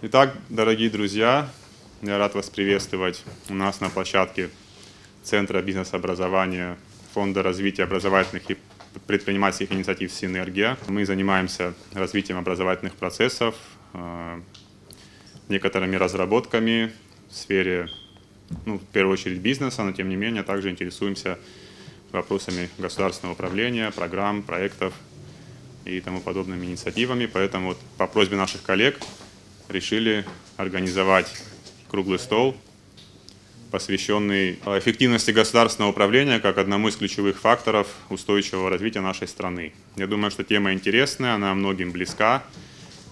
Итак, дорогие друзья, я рад вас приветствовать у нас на площадке Центра бизнес-образования Фонда развития образовательных и предпринимательских инициатив «Синергия». Мы занимаемся развитием образовательных процессов, некоторыми разработками в сфере, в первую очередь, бизнеса, но тем не менее также интересуемся вопросами государственного управления, программ, проектов и тому подобными инициативами. Поэтому вот по просьбе наших коллег решили организовать круглый стол, посвященный эффективности государственного управления как одному из ключевых факторов устойчивого развития нашей страны. Я думаю, что тема интересная, она многим близка,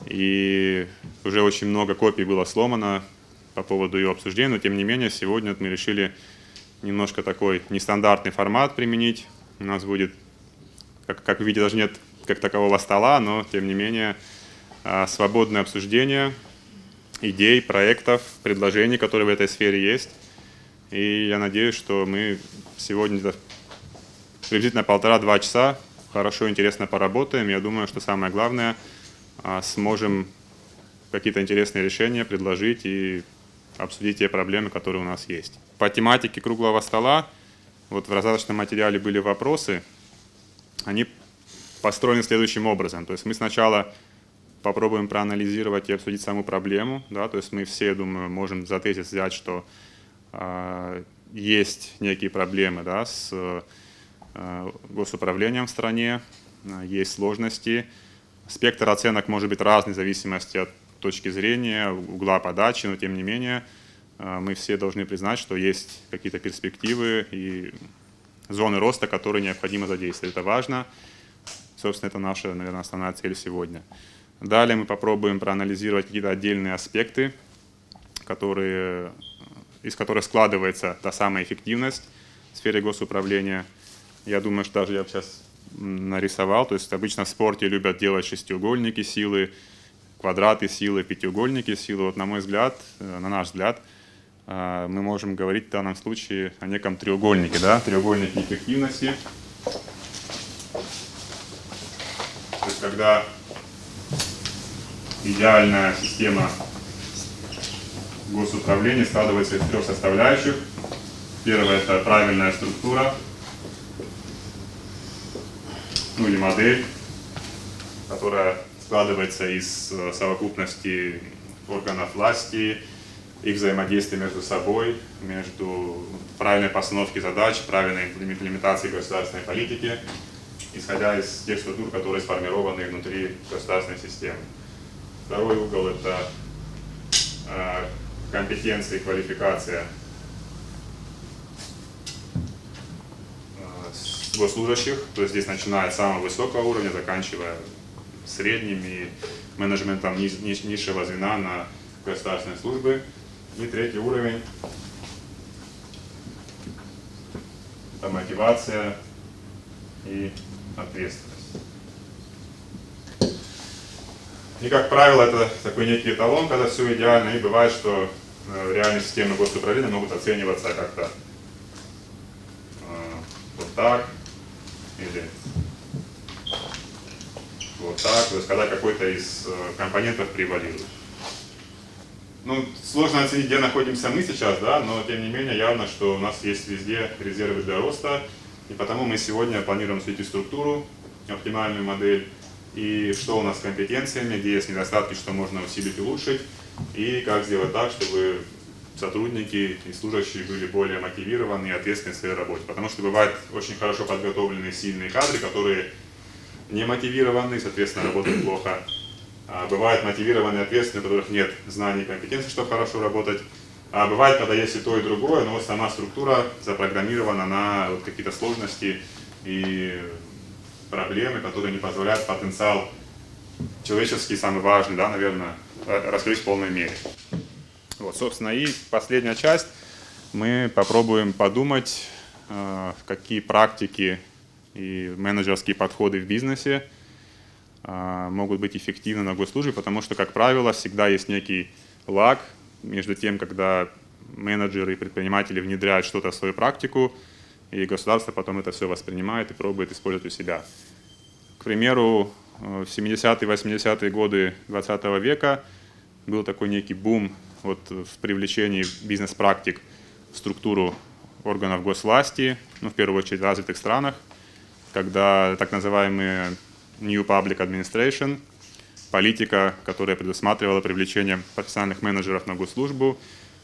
и уже очень много копий было сломано по поводу ее обсуждения, но тем не менее сегодня мы решили немножко такой нестандартный формат применить. У нас будет, как вы видите, даже нет как такового стола, но тем не менее свободное обсуждение идей, проектов, предложений, которые в этой сфере есть. И я надеюсь, что мы сегодня приблизительно 1,5-2 часа хорошо, интересно поработаем. Я думаю, что самое главное, сможем какие-то интересные решения предложить и обсудить те проблемы, которые у нас есть. По тематике круглого стола, вот в раздаточном материале были вопросы, они построены следующим образом. То есть мы сначала попробуем проанализировать и обсудить саму проблему. Да? То есть мы все, думаю, можем за тезис взять, что есть некие проблемы, да, с госуправлением в стране, есть сложности. Спектр оценок может быть разный в зависимости от точки зрения, угла подачи, но тем не менее мы все должны признать, что есть какие-то перспективы и зоны роста, которые необходимо задействовать. Это важно. Собственно, это наша, наверное, основная цель сегодня. Далее мы попробуем проанализировать какие-то отдельные аспекты, из которых складывается та самая эффективность в сфере госуправления. Я думаю, что даже я сейчас нарисовал. То есть обычно в спорте любят делать шестиугольники силы, квадраты силы, пятиугольники силы. Вот на мой взгляд, на наш взгляд, мы можем говорить в данном случае о неком треугольнике, да? Треугольнике эффективности. То есть когда идеальная система госуправления складывается из 3 составляющих. Первое – это правильная структура, или модель, которая складывается из совокупности органов власти, их взаимодействия между собой, между правильной постановки задач, правильной имплементацией государственной политики, исходя из тех структур, которые сформированы внутри государственной системы. Второй угол – это компетенция и квалификация госслужащих, то есть здесь начиная с самого высокого уровня, заканчивая средним и менеджментом низшего звена на государственной службе. И третий уровень – это мотивация и ответственность. И, как правило, это такой некий эталон, когда все идеально, и бывает, что реальные системы госуправления могут оцениваться как-то вот так или вот так, то есть когда какой-то из компонентов превалирует. Сложно оценить, где находимся мы сейчас, да, но тем не менее явно, что у нас есть везде резервы для роста, и потому мы сегодня планируем осветить структуру, оптимальную модель, и что у нас с компетенциями, где есть недостатки, что можно усилить и улучшить, и как сделать так, чтобы сотрудники и служащие были более мотивированы и ответственны в своей работе. Потому что бывают очень хорошо подготовленные сильные кадры, которые не мотивированы, соответственно, работают плохо. А бывают мотивированные, ответственные, у которых нет знаний и компетенций, чтобы хорошо работать. А бывает, когда есть и то, и другое, но вот сама структура запрограммирована на вот какие-то сложности и проблемы, которые не позволяют потенциал человеческий, самый важный, да, наверное, раскрыть в полной мере. Вот, собственно, и последняя часть. Мы попробуем подумать, какие практики и менеджерские подходы в бизнесе могут быть эффективны на госслужбе, потому что, как правило, всегда есть некий лаг между тем, когда менеджеры и предприниматели внедряют что-то в свою практику, и государство потом это все воспринимает и пробует использовать у себя. К примеру, в 70-е, 80-е годы 20 века был такой некий бум вот в привлечении бизнес-практик в структуру органов госвласти, в первую очередь в развитых странах, когда так называемые New Public Administration, политика, которая предусматривала привлечение профессиональных менеджеров на госслужбу,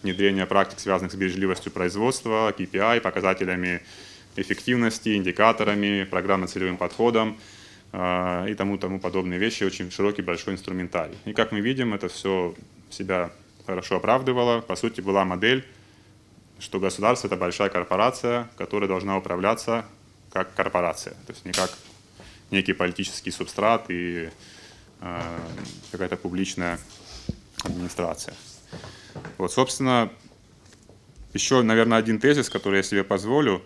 внедрение практик, связанных с бережливостью производства, KPI, показателями эффективности, индикаторами, программно-целевым подходом и тому подобные вещи, очень широкий, большой инструментарий. И как мы видим, это все себя хорошо оправдывало. По сути, была модель, что государство – это большая корпорация, которая должна управляться как корпорация, то есть не как некий политический субстрат и какая-то публичная администрация. Вот, собственно, еще, наверное, один тезис, который я себе позволю.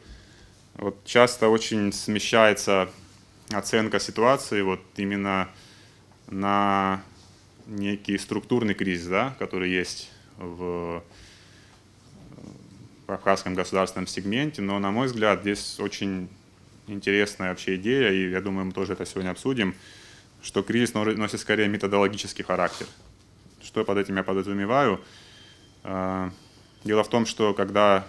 Вот часто очень смещается оценка ситуации вот именно на некий структурный кризис, да, который есть в абхазском государственном сегменте, но, на мой взгляд, здесь очень интересная вообще идея, и я думаю, мы тоже это сегодня обсудим, что кризис носит скорее методологический характер. Что под этим я подразумеваю? Дело в том, что когда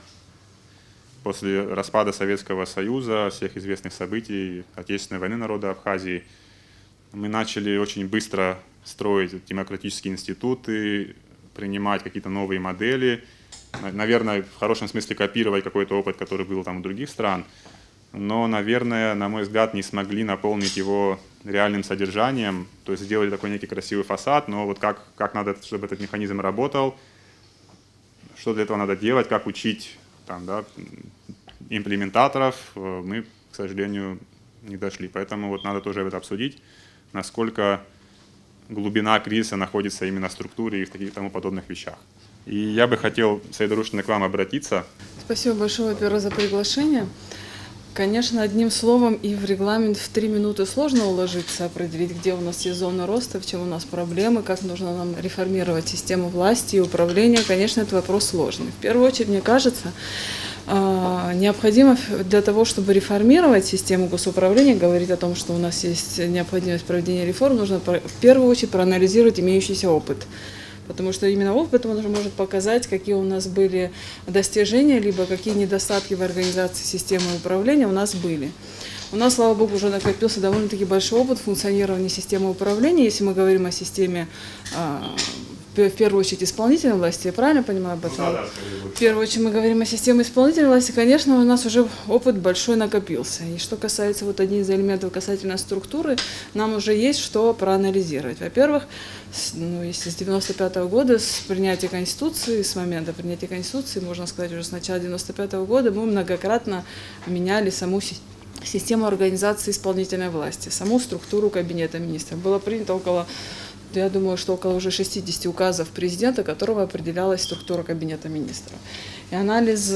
после распада Советского Союза, всех известных событий, Отечественной войны народа Абхазии, мы начали очень быстро строить демократические институты, принимать какие-то новые модели, наверное, в хорошем смысле копировать какой-то опыт, который был там у других стран, но, наверное, на мой взгляд, не смогли наполнить его реальным содержанием, то есть сделали такой некий красивый фасад, но вот как надо, чтобы этот механизм работал, что для этого надо делать, как учить там, да, имплементаторов, мы, к сожалению, не дошли. Поэтому вот надо тоже это обсудить, насколько глубина кризиса находится именно в структуре и в таких тому подобных вещах. И я бы хотел, Саида Рушина, к вам обратиться. Спасибо большое, во-первых, за приглашение. Конечно, одним словом и в регламент в 3 минуты сложно уложиться, определить, где у нас есть зона роста, в чем у нас проблемы, как нужно нам реформировать систему власти и управления. Конечно, это вопрос сложный. В первую очередь, мне кажется, необходимо для того, чтобы реформировать систему госуправления, говорить о том, что у нас есть необходимость проведения реформ, нужно в первую очередь проанализировать имеющийся опыт. Потому что именно опыт может показать, какие у нас были достижения, либо какие недостатки в организации системы управления у нас были. У нас, слава богу, уже накопился довольно-таки большой опыт функционирования системы управления. Если мы говорим о системе, в первую очередь, исполнительной власти, я правильно понимаю об этом? Да, в первую очередь мы говорим о системе исполнительной власти, конечно, у нас уже опыт большой накопился. И что касается вот одних из элементов касательно структуры, нам уже есть что проанализировать. Во-первых, если с 1995 года, с принятия Конституции, с момента принятия Конституции, можно сказать, уже с начала 1995 года, мы многократно меняли саму систему организации исполнительной власти, саму структуру Кабинета министров. Было принято я думаю, что около уже 60 указов президента, которого определялась структура Кабинета министров. И анализ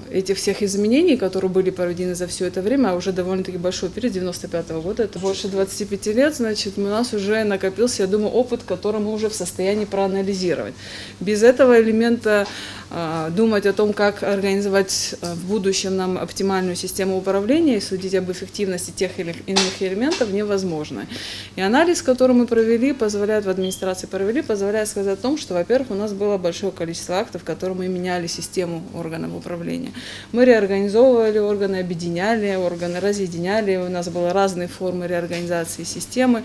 этих всех изменений, которые были проведены за все это время, а уже довольно-таки большой период, 1995 года, это больше 25 лет, значит, у нас уже накопился, я думаю, опыт, который мы уже в состоянии проанализировать. Без этого элемента думать о том, как организовать в будущем нам оптимальную систему управления и судить об эффективности тех или иных элементов невозможно. И анализ, который мы провели, в администрации позволяет сказать о том, что, во-первых, у нас было большое количество актов, которым мы меняли систему органов управления. Мы реорганизовывали органы, объединяли органы, разъединяли, у нас были разные формы реорганизации системы,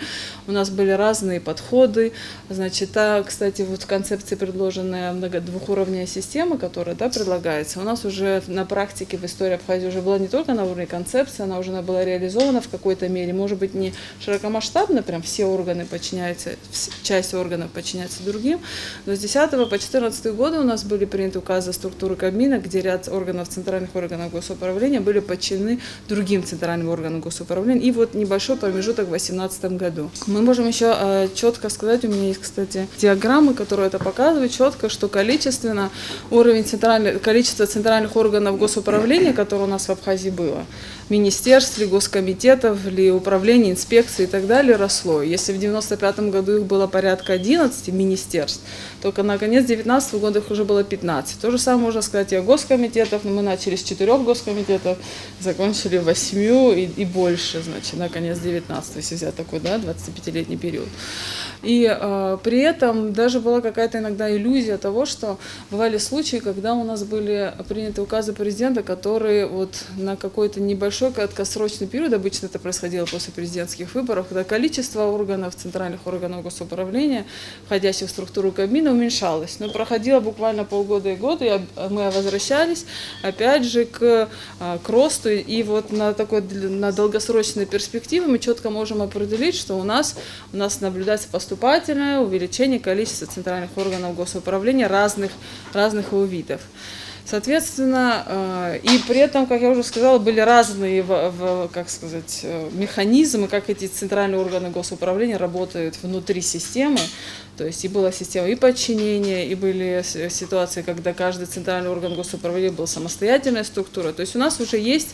у нас были разные подходы. Значит, кстати, вот в концепции предложенная двухуровневая система, которая предлагается, у нас уже на практике в истории Абхазии уже была не только на уровне концепции, она уже была реализована в какой-то мере, может быть, не широкомасштабно, прям все органы подчиняются, часть органов подчиняется другим, но с 10 по 14 годы у нас были приняты указы структуры Кабмина, где ряд центральных органов госуправления были подчинены другим центральным органам госуправления, и вот небольшой промежуток в 2018 году. Мы можем еще четко сказать, у меня есть, кстати, диаграммы, которые это показывают четко, что количественно количество центральных органов госуправления, которое у нас в Абхазии было, министерств, ли госкомитетов, ли управлений, инспекций и так далее росло. Если в 1995 году их было порядка 11 министерств, то на конец 2019 года их уже было 15. То же самое можно сказать и о госкомитетах, но мы начали с 4 госкомитетов, закончили 8 и больше, значит, на конец 2019, если взять такой, да, 25-летний период. И при этом даже была какая-то иногда иллюзия того, что бывали случаи, когда у нас были приняты указы президента, которые вот на какой-то небольшой краткосрочный период, обычно это происходило после президентских выборов, когда количество органов, центральных органов госуправления, входящих в структуру Кабмина, уменьшалось. Но проходило буквально полгода и год, и мы возвращались опять же к росту, и вот на долгосрочные перспективы мы четко можем определить, что у нас наблюдается поступательное увеличение количества центральных органов госуправления разных его видов. Соответственно, и при этом, как я уже сказала, были разные, как сказать, механизмы, как эти центральные органы госуправления работают внутри системы. То есть и была система и подчинения, и были ситуации, когда каждый центральный орган госуправления был самостоятельной структурой. То есть у нас уже есть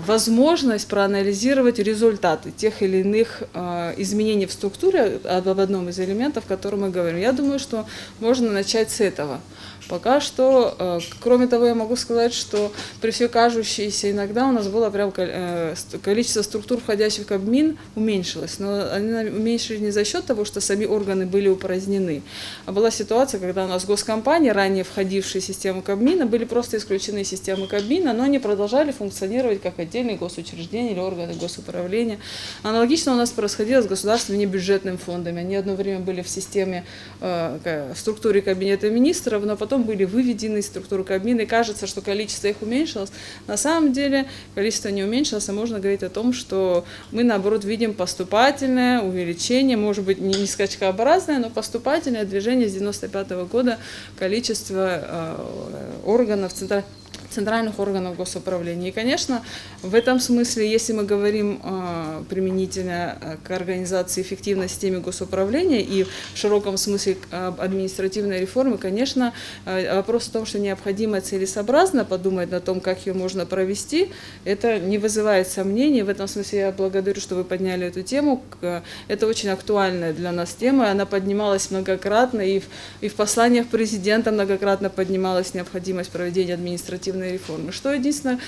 возможность проанализировать результаты тех или иных изменений в структуре об одном из элементов, о котором мы говорим. Я думаю, что можно начать с этого. Пока что, кроме того, я могу сказать, что при всей кажущейся иногда у нас было прям количество структур, входящих в Кабмин, уменьшилось. Но они уменьшились не за счет того, что сами органы были упразднены, а была ситуация, когда у нас госкомпании, ранее входившие в систему Кабмина, были просто исключены из системы Кабмина, но они продолжали функционировать как отдельные госучреждения или органы госуправления. Аналогично у нас происходило с государственными небюджетными фондами. Они одно время были в системе, в структуре Кабинета министров, но потом были выведены из структуры Кабмина, и кажется, что количество их уменьшилось. На самом деле количество не уменьшилось, а можно говорить о том, что мы, наоборот, видим поступательное увеличение, может быть, не скачкообразное, но поступательное движение с 1995 года количества органов, центральных органов госуправления. И, конечно, в этом смысле, если мы говорим применительно к организации эффективной системы госуправления и в широком смысле об административной реформе, конечно, вопрос в том, что необходимо целесообразно подумать о том, как ее можно провести, это не вызывает сомнений. В этом смысле я благодарю, что вы подняли эту тему. Это очень актуальная для нас тема, она поднималась многократно, и в посланиях президента многократно поднималась необходимость проведения административной реформы. Что единственное,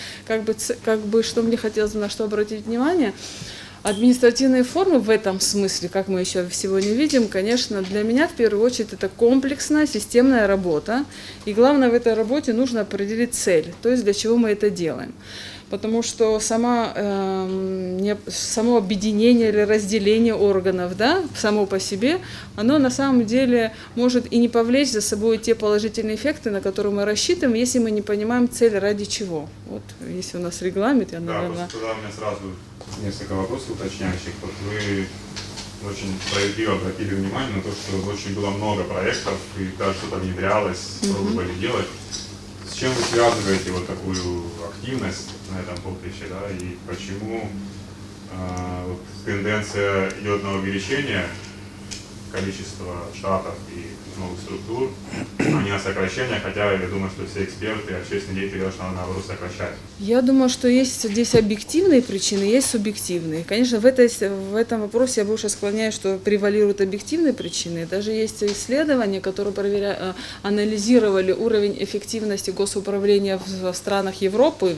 что мне хотелось бы на что обратить внимание, административные реформы в этом смысле, как мы еще сегодня видим, конечно, для меня в первую очередь это комплексная, системная работа. И главное, в этой работе нужно определить цель, то есть для чего мы это делаем. Потому что само объединение или разделение органов, да, само по себе, оно на самом деле может и не повлечь за собой те положительные эффекты, на которые мы рассчитываем, если мы не понимаем цель ради чего. Вот, если у нас регламент, я, наверное... Да, тогда у меня сразу несколько вопросов уточняющих. Вот вы очень справедливо обратили внимание на то, что очень было много проектов, и даже что-то внедрялось, пробовали делать. С чем вы связываете вот такую активность на этом поприще, да, и почему вот тенденция идет на увеличение количества штатов и новых структур, а не на сокращение, хотя я думаю, что все эксперты, общественные деятели говорят, что надо, наоборот, сокращать. Я думаю, что есть здесь объективные причины, есть субъективные. Конечно, в этом вопросе я больше склоняюсь, что превалируют объективные причины. Даже есть исследования, которые анализировали уровень эффективности госуправления в странах Европы,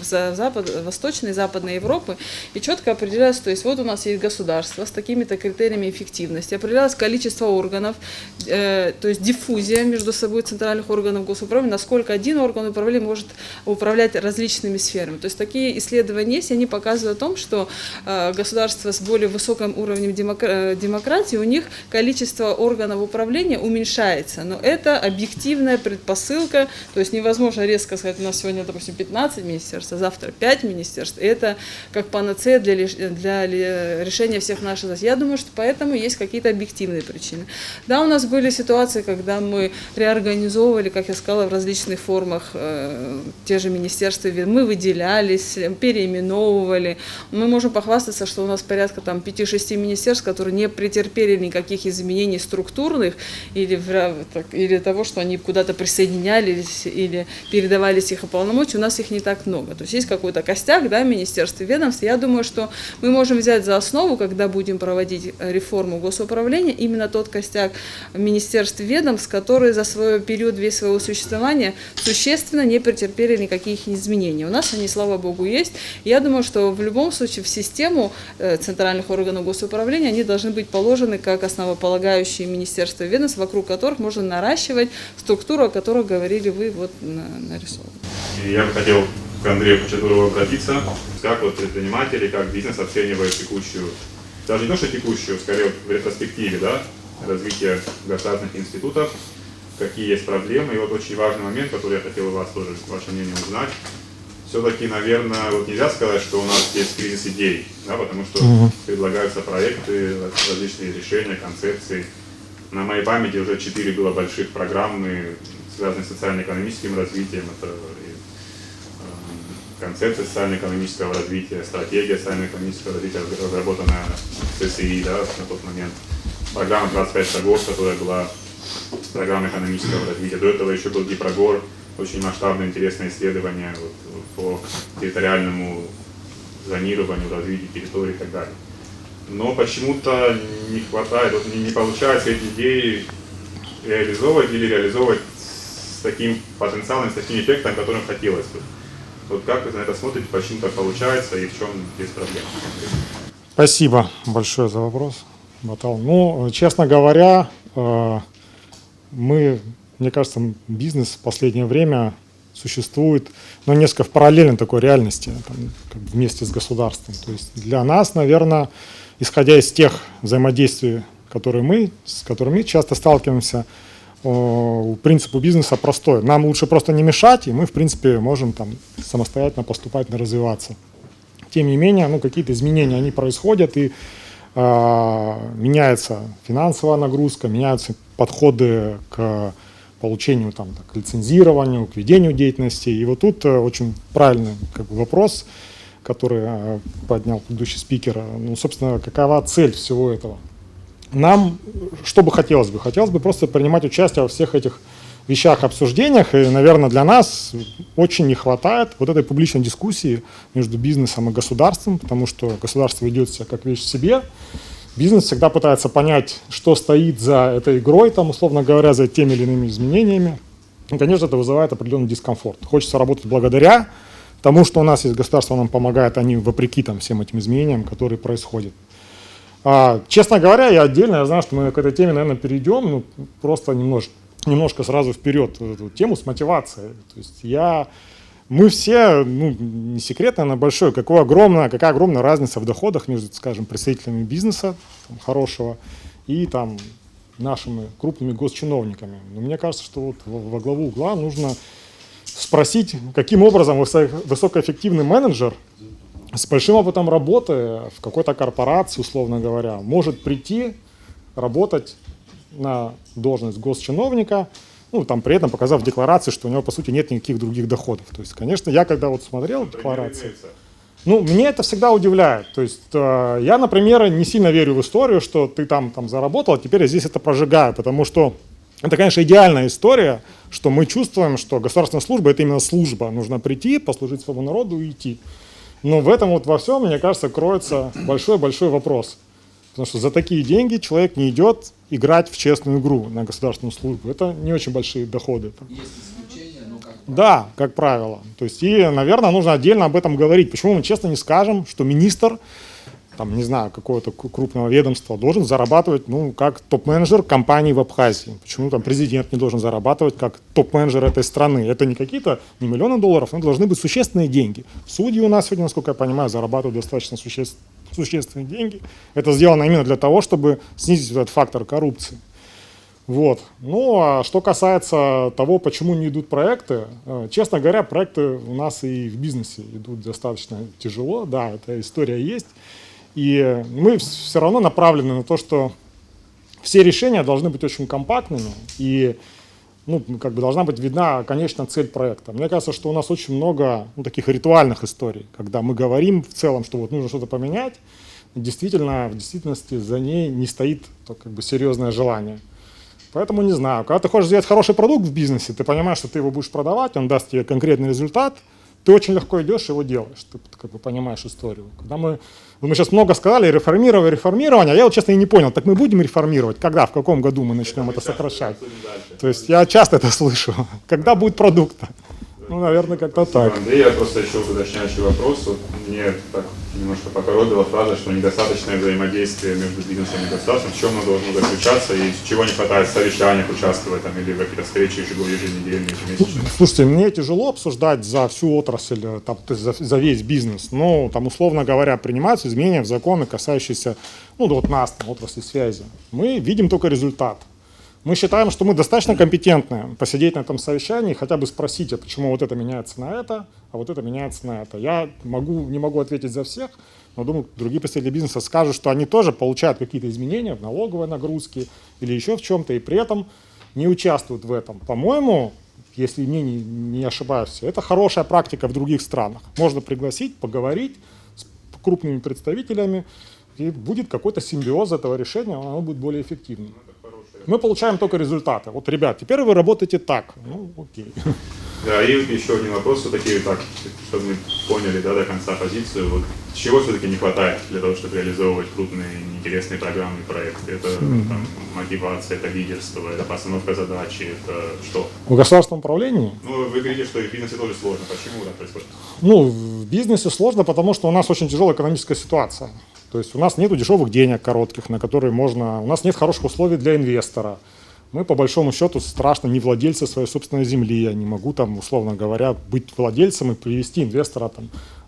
Восточной и Западной Европы, и четко определяется, то есть вот у нас есть государство с такими-то критериями эффективности, определялось количество органов, то есть диффузия между собой центральных органов госуправления, насколько один орган управления может управлять различными сферами. То есть такие исследования есть, они показывают о том, что государства с более высоким уровнем демократии, у них количество органов управления уменьшается. Но это объективная предпосылка, то есть невозможно резко сказать, у нас сегодня, допустим, 15 министерств, а завтра 5 министерств. Это как панацея для решения всех наших задач. Я думаю, что поэтому есть какие-то объективные причины. обеспечены. Да, у нас были ситуации, когда мы реорганизовывали, как я сказала, в различных формах те же министерства, мы выделялись, переименовывали. Мы можем похвастаться, что у нас порядка 5-6 министерств, которые не претерпели никаких изменений структурных или того, что они куда-то присоединялись или передавались их полномочия, у нас их не так много. То есть какой-то костяк, да, министерств и ведомств. Я думаю, что мы можем взять за основу, когда будем проводить реформу госуправления, именно тот костяк министерств и ведомств, которые за свой период весь своего существования существенно не претерпели никаких изменений. У нас они, слава богу, есть. Я думаю, что в любом случае в систему центральных органов госуправления они должны быть положены как основополагающие министерства и ведомств, вокруг которых можно наращивать структуру, о которой говорили вы, вот нарисованы. Я бы хотел к Андрею Хачатурову обратиться. Как вот предприниматели, как бизнес оценивает текущую, даже не то, что текущую, скорее в ретроспективе, да, развитие государственных институтов, какие есть проблемы. И вот очень важный момент, который я хотел у вас тоже, ваше мнение, узнать. Все-таки, наверное, вот нельзя сказать, что у нас есть кризис идей, да, потому что предлагаются проекты, различные решения, концепции. На моей памяти уже 4 было больших программы, связанные с социально-экономическим развитием. Это концепция социально-экономического развития, стратегия социально-экономического развития, разработанная ЦСИ, да, на тот момент. Программа 25 шагов, которая была программой экономического развития. До этого еще был Гипрогор, очень масштабное, интересное исследование по территориальному зонированию, развитию территории и так далее. Но почему-то не хватает, вот не получается эти идеи реализовывать или реализовывать с таким потенциалом, с таким эффектом, которым хотелось бы. Вот как вы на это смотрите, почему так получается и в чем здесь проблема? Спасибо большое за вопрос, Батал. Ну, честно говоря, мне кажется, бизнес в последнее время существует, но несколько в параллельной такой реальности, как бы вместе с государством. То есть для нас, наверное, исходя из тех взаимодействий, с которыми мы часто сталкиваемся, принцип бизнеса простой. Нам лучше просто не мешать, и мы, в принципе, можем самостоятельно поступать, развиваться. Тем не менее, какие-то изменения, они происходят, и меняется финансовая нагрузка, меняются подходы к получению, к лицензированию, к ведению деятельности. И вот тут очень правильный вопрос, который поднял предыдущий спикер. Собственно, какова цель всего этого? Нам, что бы хотелось бы? Хотелось бы просто принимать участие во всех этих вещах, обсуждениях. И, наверное, для нас очень не хватает вот этой публичной дискуссии между бизнесом и государством, потому что государство ведет себя как вещь в себе. Бизнес всегда пытается понять, что стоит за этой игрой, условно говоря, за теми или иными изменениями. И, конечно, это вызывает определенный дискомфорт. Хочется работать благодаря тому, что у нас есть государство, нам помогает, а не вопреки всем этим изменениям, которые происходят. Честно говоря, я знаю, что мы к этой теме, наверное, перейдем, просто немножко сразу вперед эту тему с мотивацией. То есть мы все, не секрет, наверное, большой, какая огромная разница в доходах между, скажем, представителями бизнеса хорошего и нашими крупными госчиновниками. Но мне кажется, что во главу угла нужно спросить, каким образом высокоэффективный менеджер с большим опытом работы в какой-то корпорации, условно говоря, может прийти работать на должность госчиновника, при этом показав в декларации, что у него, по сути, нет никаких других доходов. То есть, конечно, я когда смотрел декларации, меня это всегда удивляет. То есть я, например, не сильно верю в историю, что ты там заработал, а теперь я здесь это прожигаю, потому что это, конечно, идеальная история, что мы чувствуем, что государственная служба – это именно служба. Нужно прийти, послужить своему народу и уйти. Но в этом во всем, мне кажется, кроется большой-большой вопрос. Потому что за такие деньги человек не идет играть в честную игру на государственную службу. Это не очень большие доходы. Есть исключения, но как правило. Да, как правило. То есть, и, наверное, нужно отдельно об этом говорить. Почему мы честно не скажем, что министр, не знаю, какого-то крупного ведомства должен зарабатывать, как топ-менеджер компании в Абхазии? Почему президент не должен зарабатывать как топ-менеджер этой страны? Это не какие-то не миллионы долларов, но должны быть существенные деньги. Судьи у нас сегодня, насколько я понимаю, зарабатывают достаточно существенные деньги. Это сделано именно для того, чтобы снизить этот фактор коррупции. А что касается того, почему не идут проекты, честно говоря, проекты у нас и в бизнесе идут достаточно тяжело. Да, эта история есть. И мы все равно направлены на то, что все решения должны быть очень компактными и должна быть видна, конечно, цель проекта. Мне кажется, что у нас очень много таких ритуальных историй, когда мы говорим в целом, что нужно что-то поменять, в действительности за ней не стоит серьезное желание. Поэтому не знаю, когда ты хочешь сделать хороший продукт в бизнесе, ты понимаешь, что ты его будешь продавать, он даст тебе конкретный результат, ты очень легко идешь и его делаешь, ты понимаешь историю. Когда мы сейчас много сказали, реформирование, а я честно и не понял, так мы будем реформировать, когда, в каком году мы начнем это сокращать? То есть я часто это слышу, когда будет продукт? Наверное, как-то так. Андрей, я просто еще уточняющий вопрос. Мне так немножко покоробила фраза, что недостаточное взаимодействие между бизнесом и государством. В чем оно должно заключаться и чего не хватает в совещаниях участвовать или в какие-то встречи еженедельные, ежемесячные? Слушайте, мне тяжело обсуждать за всю отрасль, за весь бизнес, но условно говоря, принимаются изменения в законы, касающиеся нас, отрасли связи. Мы видим только результат. Мы считаем, что мы достаточно компетентны посидеть на этом совещании и хотя бы спросить, а почему вот это меняется на это, а вот это меняется на это. Я не могу ответить за всех, но думаю, другие представители бизнеса скажут, что они тоже получают какие-то изменения в налоговой нагрузке или еще в чем-то, и при этом не участвуют в этом. По-моему, если мне не ошибаюсь, это хорошая практика в других странах. Можно пригласить, поговорить с крупными представителями, и будет какой-то симбиоз этого решения, оно будет более эффективным. Мы получаем только результаты. Вот, ребят, теперь вы работаете так. Окей. Да, и еще один вопрос, все-таки так, чтобы мы поняли до конца позицию. Вот, чего все-таки не хватает для того, чтобы реализовывать крупные, интересные программы и проекты? Это мотивация, это лидерство, это постановка задачи, это что? В государственном управлении? Вы говорите, что и в бизнесе тоже сложно. Почему так происходит? В бизнесе сложно, потому что у нас очень тяжелая экономическая ситуация. То есть у нас нет дешевых денег коротких, на которые можно... У нас нет хороших условий для инвестора. Мы, по большому счету, страшно не владельцы своей собственной земли. Я не могу, условно говоря, быть владельцем и привести инвестора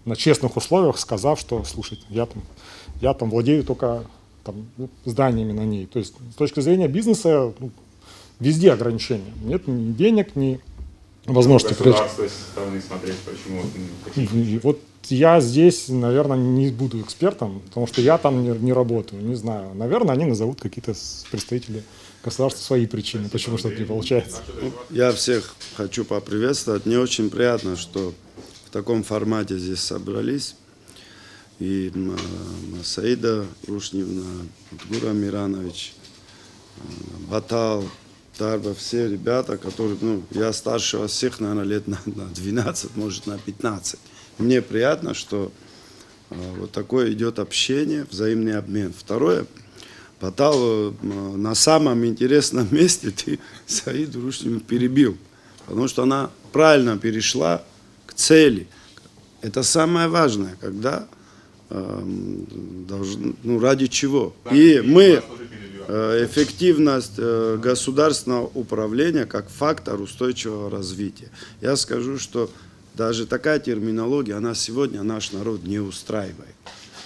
на честных условиях, сказав, что, слушайте, я владею только зданиями на ней. То есть с точки зрения бизнеса везде ограничения. Нет ни денег, ни возможности. Государство со стороны смотреть, почему... Вот я здесь, наверное, не буду экспертом, потому что я там не работаю, не знаю. Наверное, они назовут какие-то представители государства свои причины, почему что-то не получается. Я всех хочу поприветствовать. Мне очень приятно, что в таком формате здесь собрались. И Саида Рушневна, Гура Миранович, Батал, Тарба, все ребята, которые, я старше вас всех, наверное, лет на 12, может, на 15. Мне приятно, что вот такое идет общение, взаимный обмен. Второе, Батал, на самом интересном месте ты Саиду Рушневу перебил, потому что она правильно перешла к цели. Это самое важное, когда ради чего. И мы эффективность государственного управления как фактор устойчивого развития. Я скажу, что даже такая терминология, она сегодня наш народ не устраивает.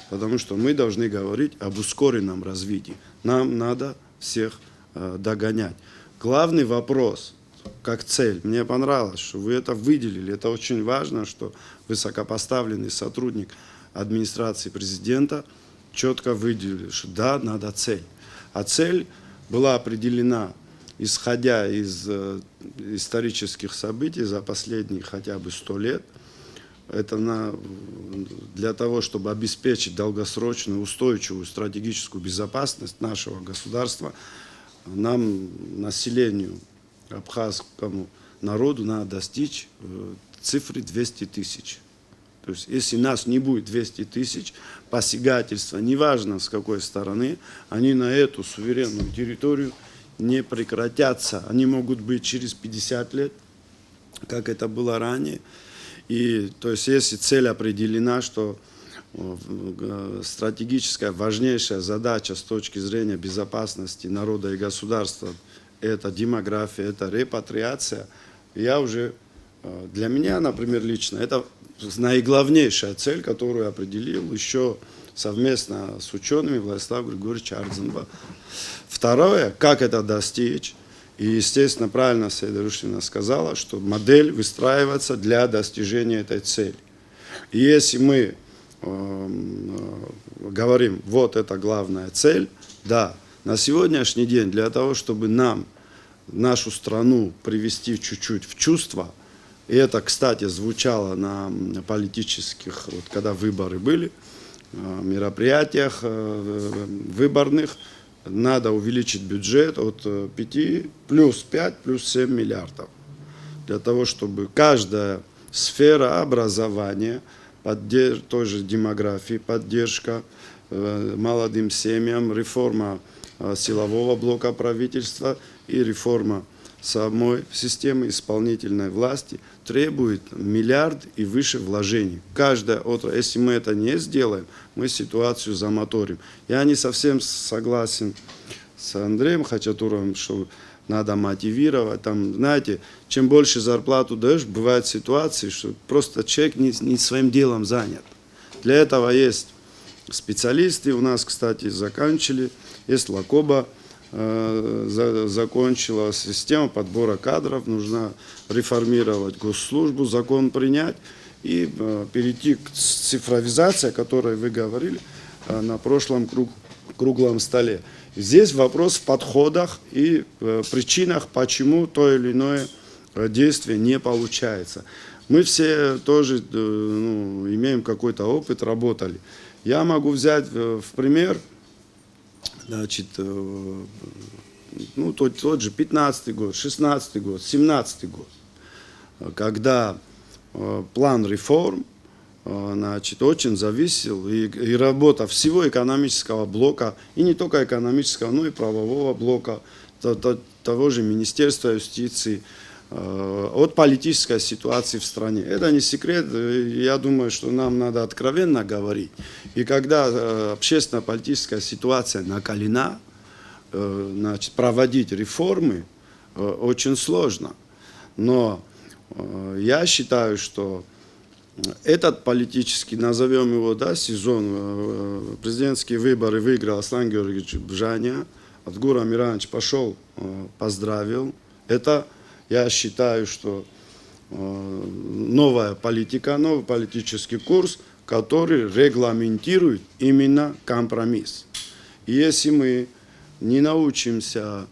Потому что мы должны говорить об ускоренном развитии. Нам надо всех догонять. Главный вопрос, как цель, мне понравилось, что вы это выделили. Это очень важно, что высокопоставленный сотрудник администрации президента четко выделили, что да, надо цель. А цель была определена, исходя из исторических событий за последние хотя бы 100 лет. Это для того, чтобы обеспечить долгосрочную, устойчивую стратегическую безопасность нашего государства, нам, населению, абхазскому народу, надо достичь цифры 200 тысяч. То есть, если нас не будет 200 тысяч, посягательства, неважно с какой стороны, они на эту суверенную территорию не прекратятся. Они могут быть через 50 лет, как это было ранее. И, то есть, если цель определена, что стратегическая, важнейшая задача с точки зрения безопасности народа и государства – это демография, это репатриация, для меня, например, лично, это наиглавнейшая цель, которую определил еще совместно с учеными Владислав Григорьевич Ардзинба. Второе, как это достичь. И, естественно, правильно Саида Рушневна сказала, что модель выстраивается для достижения этой цели. И если мы говорим, вот это главная цель, да, На сегодняшний день для того, чтобы нам, нашу страну привести чуть-чуть в чувство, и это, кстати, звучало на политических, вот когда выборы были, мероприятиях выборных, надо увеличить бюджет от 5 плюс 5 плюс 7 миллиардов. Для того, чтобы каждая сфера образования, тоже демографии, поддержка молодым семьям, реформа силового блока правительства и реформа самой системы исполнительной власти требует миллиард и выше вложений. Каждая отрасль, если мы это не сделаем, мы ситуацию замоторим. Я не совсем согласен с Андреем Хачатуровым, что надо мотивировать. Там, знаете, чем больше зарплату даешь, бывают ситуации, что просто человек не своим делом занят. Для этого есть специалисты. У нас, кстати, заканчивали. Есть Лакоба, закончила система подбора кадров. Нужно реформировать госслужбу, закон принять и перейти к цифровизации, о которой вы говорили на прошлом круглом столе. Здесь вопрос в подходах и причинах, почему то или иное действие не получается. Мы все тоже имеем какой-то опыт, работали. Я могу взять в пример, значит, тот же 15-й год, 16-й год, 17-й год, когда план реформ, значит, очень зависел и работа всего экономического блока, и не только экономического, но и правового блока, того же Министерства юстиции, от политической ситуации в стране. Это не секрет, я думаю, что нам надо откровенно говорить. И когда общественно-политическая ситуация накалена, значит, проводить реформы очень сложно. Но я считаю, что этот политический, назовем его, сезон, президентские выборы выиграл Аслан Георгиевич Бжаня, Адгур Амирович пошел, поздравил. Это, я считаю, что новая политика, новый политический курс, который регламентирует именно компромисс. И если мы не научимся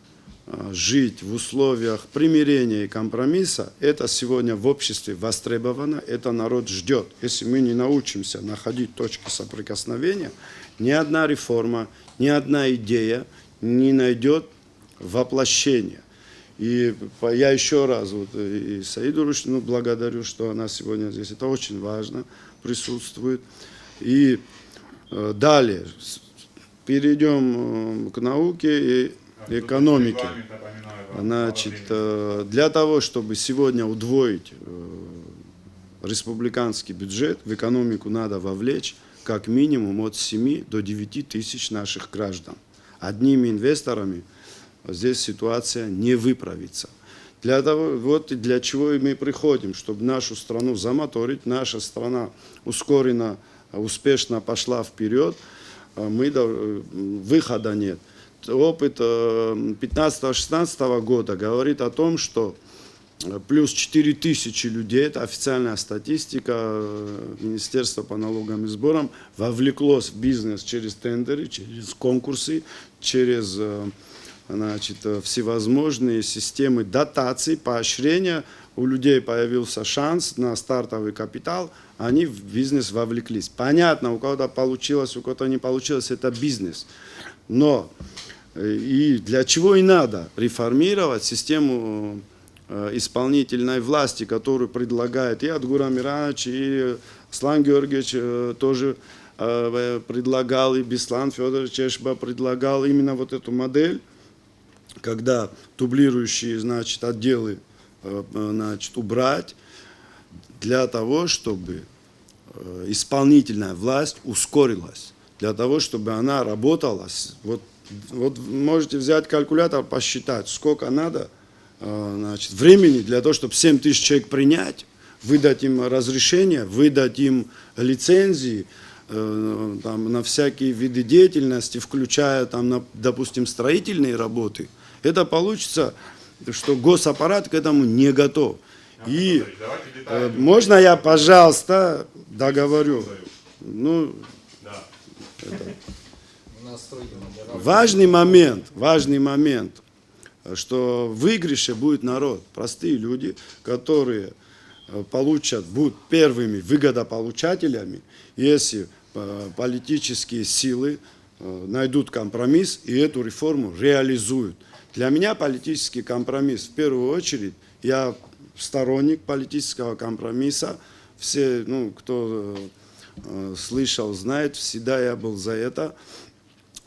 жить в условиях примирения и компромисса, это сегодня в обществе востребовано, это народ ждет. Если мы не научимся находить точки соприкосновения, ни одна реформа, ни одна идея не найдет воплощения. И я еще раз и Саиду Рушину благодарю, что она сегодня здесь. Это очень важно, присутствует. И далее перейдем к науке и экономике. Значит, для того, чтобы сегодня удвоить республиканский бюджет, в экономику надо вовлечь как минимум от 7 до 9 тысяч наших граждан. Одними инвесторами здесь ситуация не выправится. Для чего мы приходим, чтобы нашу страну замоторить, наша страна ускоренно, успешно пошла вперед, выхода нет. Опыт 15-16 года говорит о том, что плюс 4 тысячи людей, это официальная статистика Министерства по налогам и сборам, вовлеклось в бизнес через тендеры, через конкурсы, через, значит, всевозможные системы дотаций, поощрения. У людей появился шанс на стартовый капитал, они в бизнес вовлеклись. Понятно, у кого-то получилось, у кого-то не получилось, это бизнес. Но и для чего и надо реформировать систему исполнительной власти, которую предлагает и Адгур Амирович, и Аслан Георгиевич тоже предлагал, и Беслан Федорович Чешба предлагал именно вот эту модель, когда дублирующие, значит, отделы, значит, убрать для того, чтобы исполнительная власть ускорилась, для того, чтобы она работала. Вот можете взять калькулятор, посчитать, сколько надо, значит, времени для того, чтобы 7 тысяч человек принять, выдать им разрешение, выдать им лицензии там, на всякие виды деятельности, включая, там, допустим, строительные работы. Это получится, что госаппарат к этому не готов. И можно я, пожалуйста, договорю? Ну, У нас важный момент, что в выигрыше будет народ, простые люди, которые будут первыми выгодополучателями, если политические силы найдут компромисс и эту реформу реализуют. Для меня политический компромисс, в первую очередь, я сторонник политического компромисса. Все, кто слышал, знает, всегда я был за это.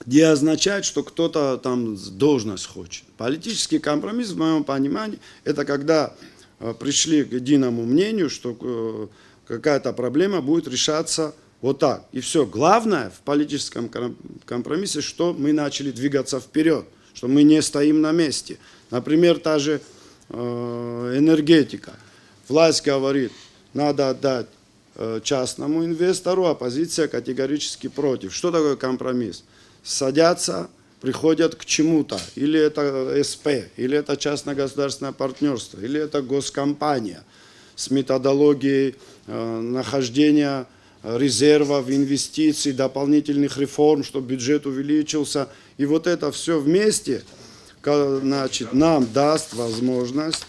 Не означает, что кто-то там должность хочет. Политический компромисс, в моем понимании, это когда пришли к единому мнению, что какая-то проблема будет решаться вот так. И все. Главное в политическом компромиссе, что мы начали двигаться вперед, что мы не стоим на месте. Например, та же энергетика. Власть говорит, надо отдать частному инвестору, оппозиция категорически против. Что такое компромисс? Садятся, приходят к чему-то. Или это СП, или это частно-государственное партнерство, или это госкомпания с методологией нахождения резервов, инвестиций, дополнительных реформ, чтобы бюджет увеличился. И вот это все вместе, значит, нам даст возможность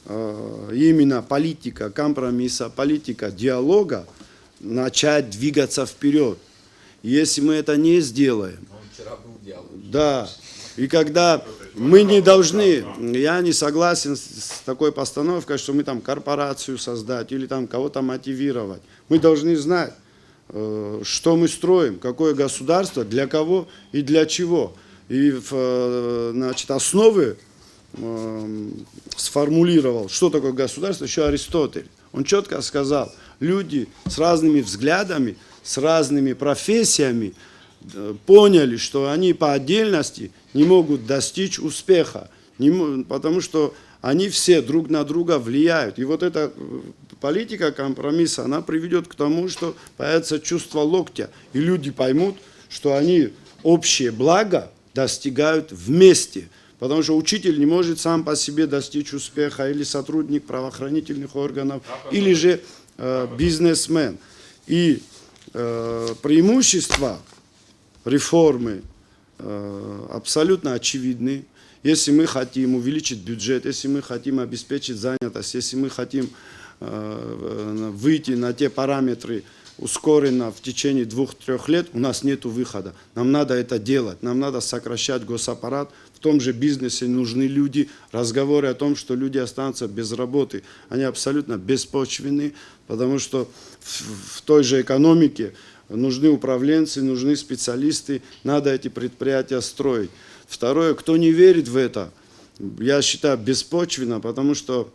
именно политика компромисса, политика диалога начать двигаться вперед. Если мы это не сделаем, да, и когда мы не должны, я не согласен с такой постановкой, что мы там корпорацию создать или там кого-то мотивировать. Мы должны знать, что мы строим, какое государство, для кого и для чего. И значит, основы сформулировал, что такое государство, еще Аристотель. Он четко сказал, люди с разными взглядами, с разными профессиями поняли, что они по отдельности не могут достичь успеха, потому что они все друг на друга влияют. И вот эта политика компромисса, она приведет к тому, что появится чувство локтя, и люди поймут, что они общее благо достигают вместе. Потому что учитель не может сам по себе достичь успеха, или сотрудник правоохранительных органов, или же бизнесмен. И преимущества реформы абсолютно очевидны. Если мы хотим увеличить бюджет, если мы хотим обеспечить занятость, если мы хотим выйти на те параметры ускоренно в течение 2-3 лет, у нас нет выхода. Нам надо это делать, нам надо сокращать госаппарат. В том же бизнесе нужны люди. Разговоры о том, что люди останутся без работы, они абсолютно беспочвенны, потому что в той же экономике нужны управленцы, нужны специалисты, надо эти предприятия строить. Второе, кто не верит в это, я считаю, беспочвенно, потому что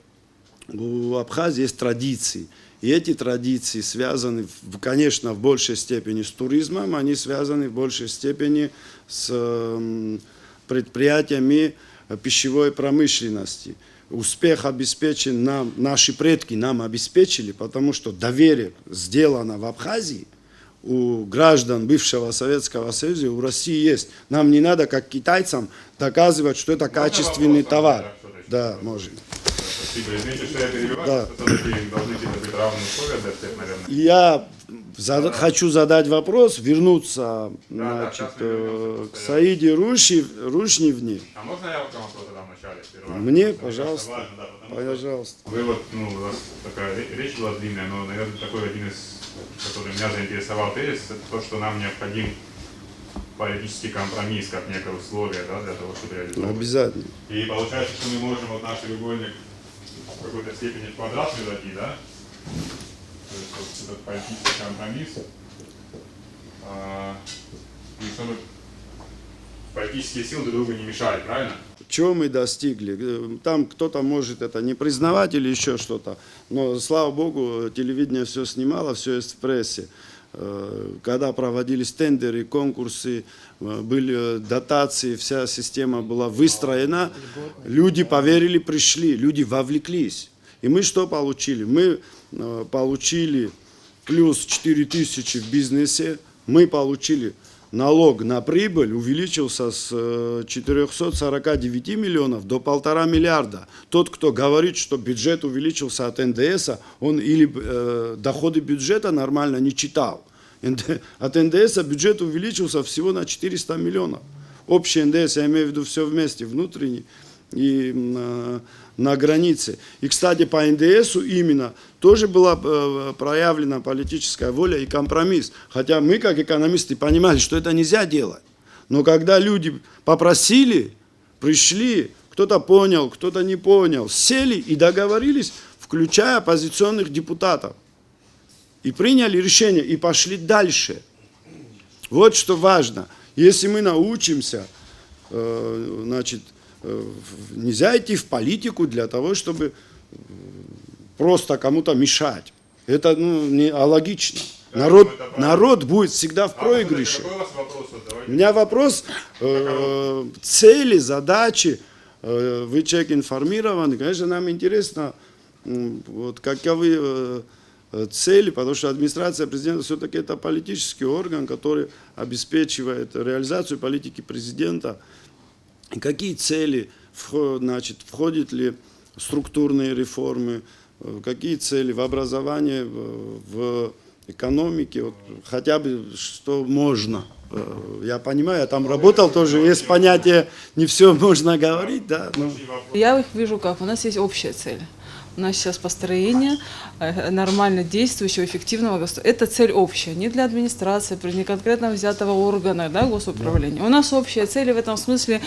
у Абхазии есть традиции. И эти традиции связаны, конечно, в большей степени с туризмом, они связаны в большей степени с предприятиями пищевой промышленности. Успех обеспечен нам, наши предки нам обеспечили, потому что доверие сделано в Абхазии у граждан бывшего Советского Союза, у России есть. Нам не надо, как китайцам, доказывать, что это качественный товар. Да, можно. Извините, что я перебиваю, Да. все-таки должны быть равные условия для всех, наверное. Я хочу задать вопрос, вернуться значит, к Саиде Рушневне. А можно я вам вопрос задам вначале? Сперва? Мне, Это пожалуйста. важно, да, потому что Пожалуйста. вы вот, у вас такая речь была длинная, но, наверное, такой один из, который меня заинтересовал тезис, это то, что нам необходим политический компромисс, как некое условие, да, для того, чтобы реализовать. Обязательно. И получается, что мы можем вот наш треугольник в какой-то степени в квадрат превратить, да? То есть вот этот политический компромисс. И чтобы политические силы друг другу не мешали, правильно? Чего мы достигли? Там кто-то может это не признавать или еще что-то, но, слава богу, телевидение все снимало, все есть в прессе. Когда проводились тендеры, конкурсы, были дотации, вся система была выстроена, люди поверили, пришли, люди вовлеклись. И мы что получили? Мы получили плюс 4000 в бизнесе, мы получили налог на прибыль увеличился с 449 миллионов до 1,5 миллиарда. Тот, кто говорит, что бюджет увеличился от НДС, он или доходы бюджета нормально не читал. От НДС бюджет увеличился всего на 400 миллионов. Общий НДС, я имею в виду все вместе, внутренний и на границе. И, кстати, по НДСу именно тоже была проявлена политическая воля и компромисс. Хотя мы, как экономисты, понимали, что это нельзя делать. Но когда люди попросили, пришли, кто-то понял, кто-то не понял, сели и договорились, включая оппозиционных депутатов. И приняли решение, и пошли дальше. Вот что важно. Если мы научимся, значит, нельзя идти в политику для того, чтобы просто кому-то мешать. Это не алогично. Народ будет всегда в проигрыше. У меня вопрос, цели, задачи, вы человек информированный, конечно, нам интересно, вот, каковы цели, потому что администрация президента все-таки это политический орган, который обеспечивает реализацию политики президента. И какие цели, значит, входят ли структурные реформы, какие цели в образовании, в экономике, вот, хотя бы что можно. Я понимаю, я там работал тоже, есть понятие, не все можно говорить, да. Но... Я их вижу как, у нас есть общая цель. У нас сейчас построение нормально действующего, эффективного государства. Это цель общая, не для администрации, не конкретно взятого органа, да, госуправления. У нас общая цель, и в этом смысле,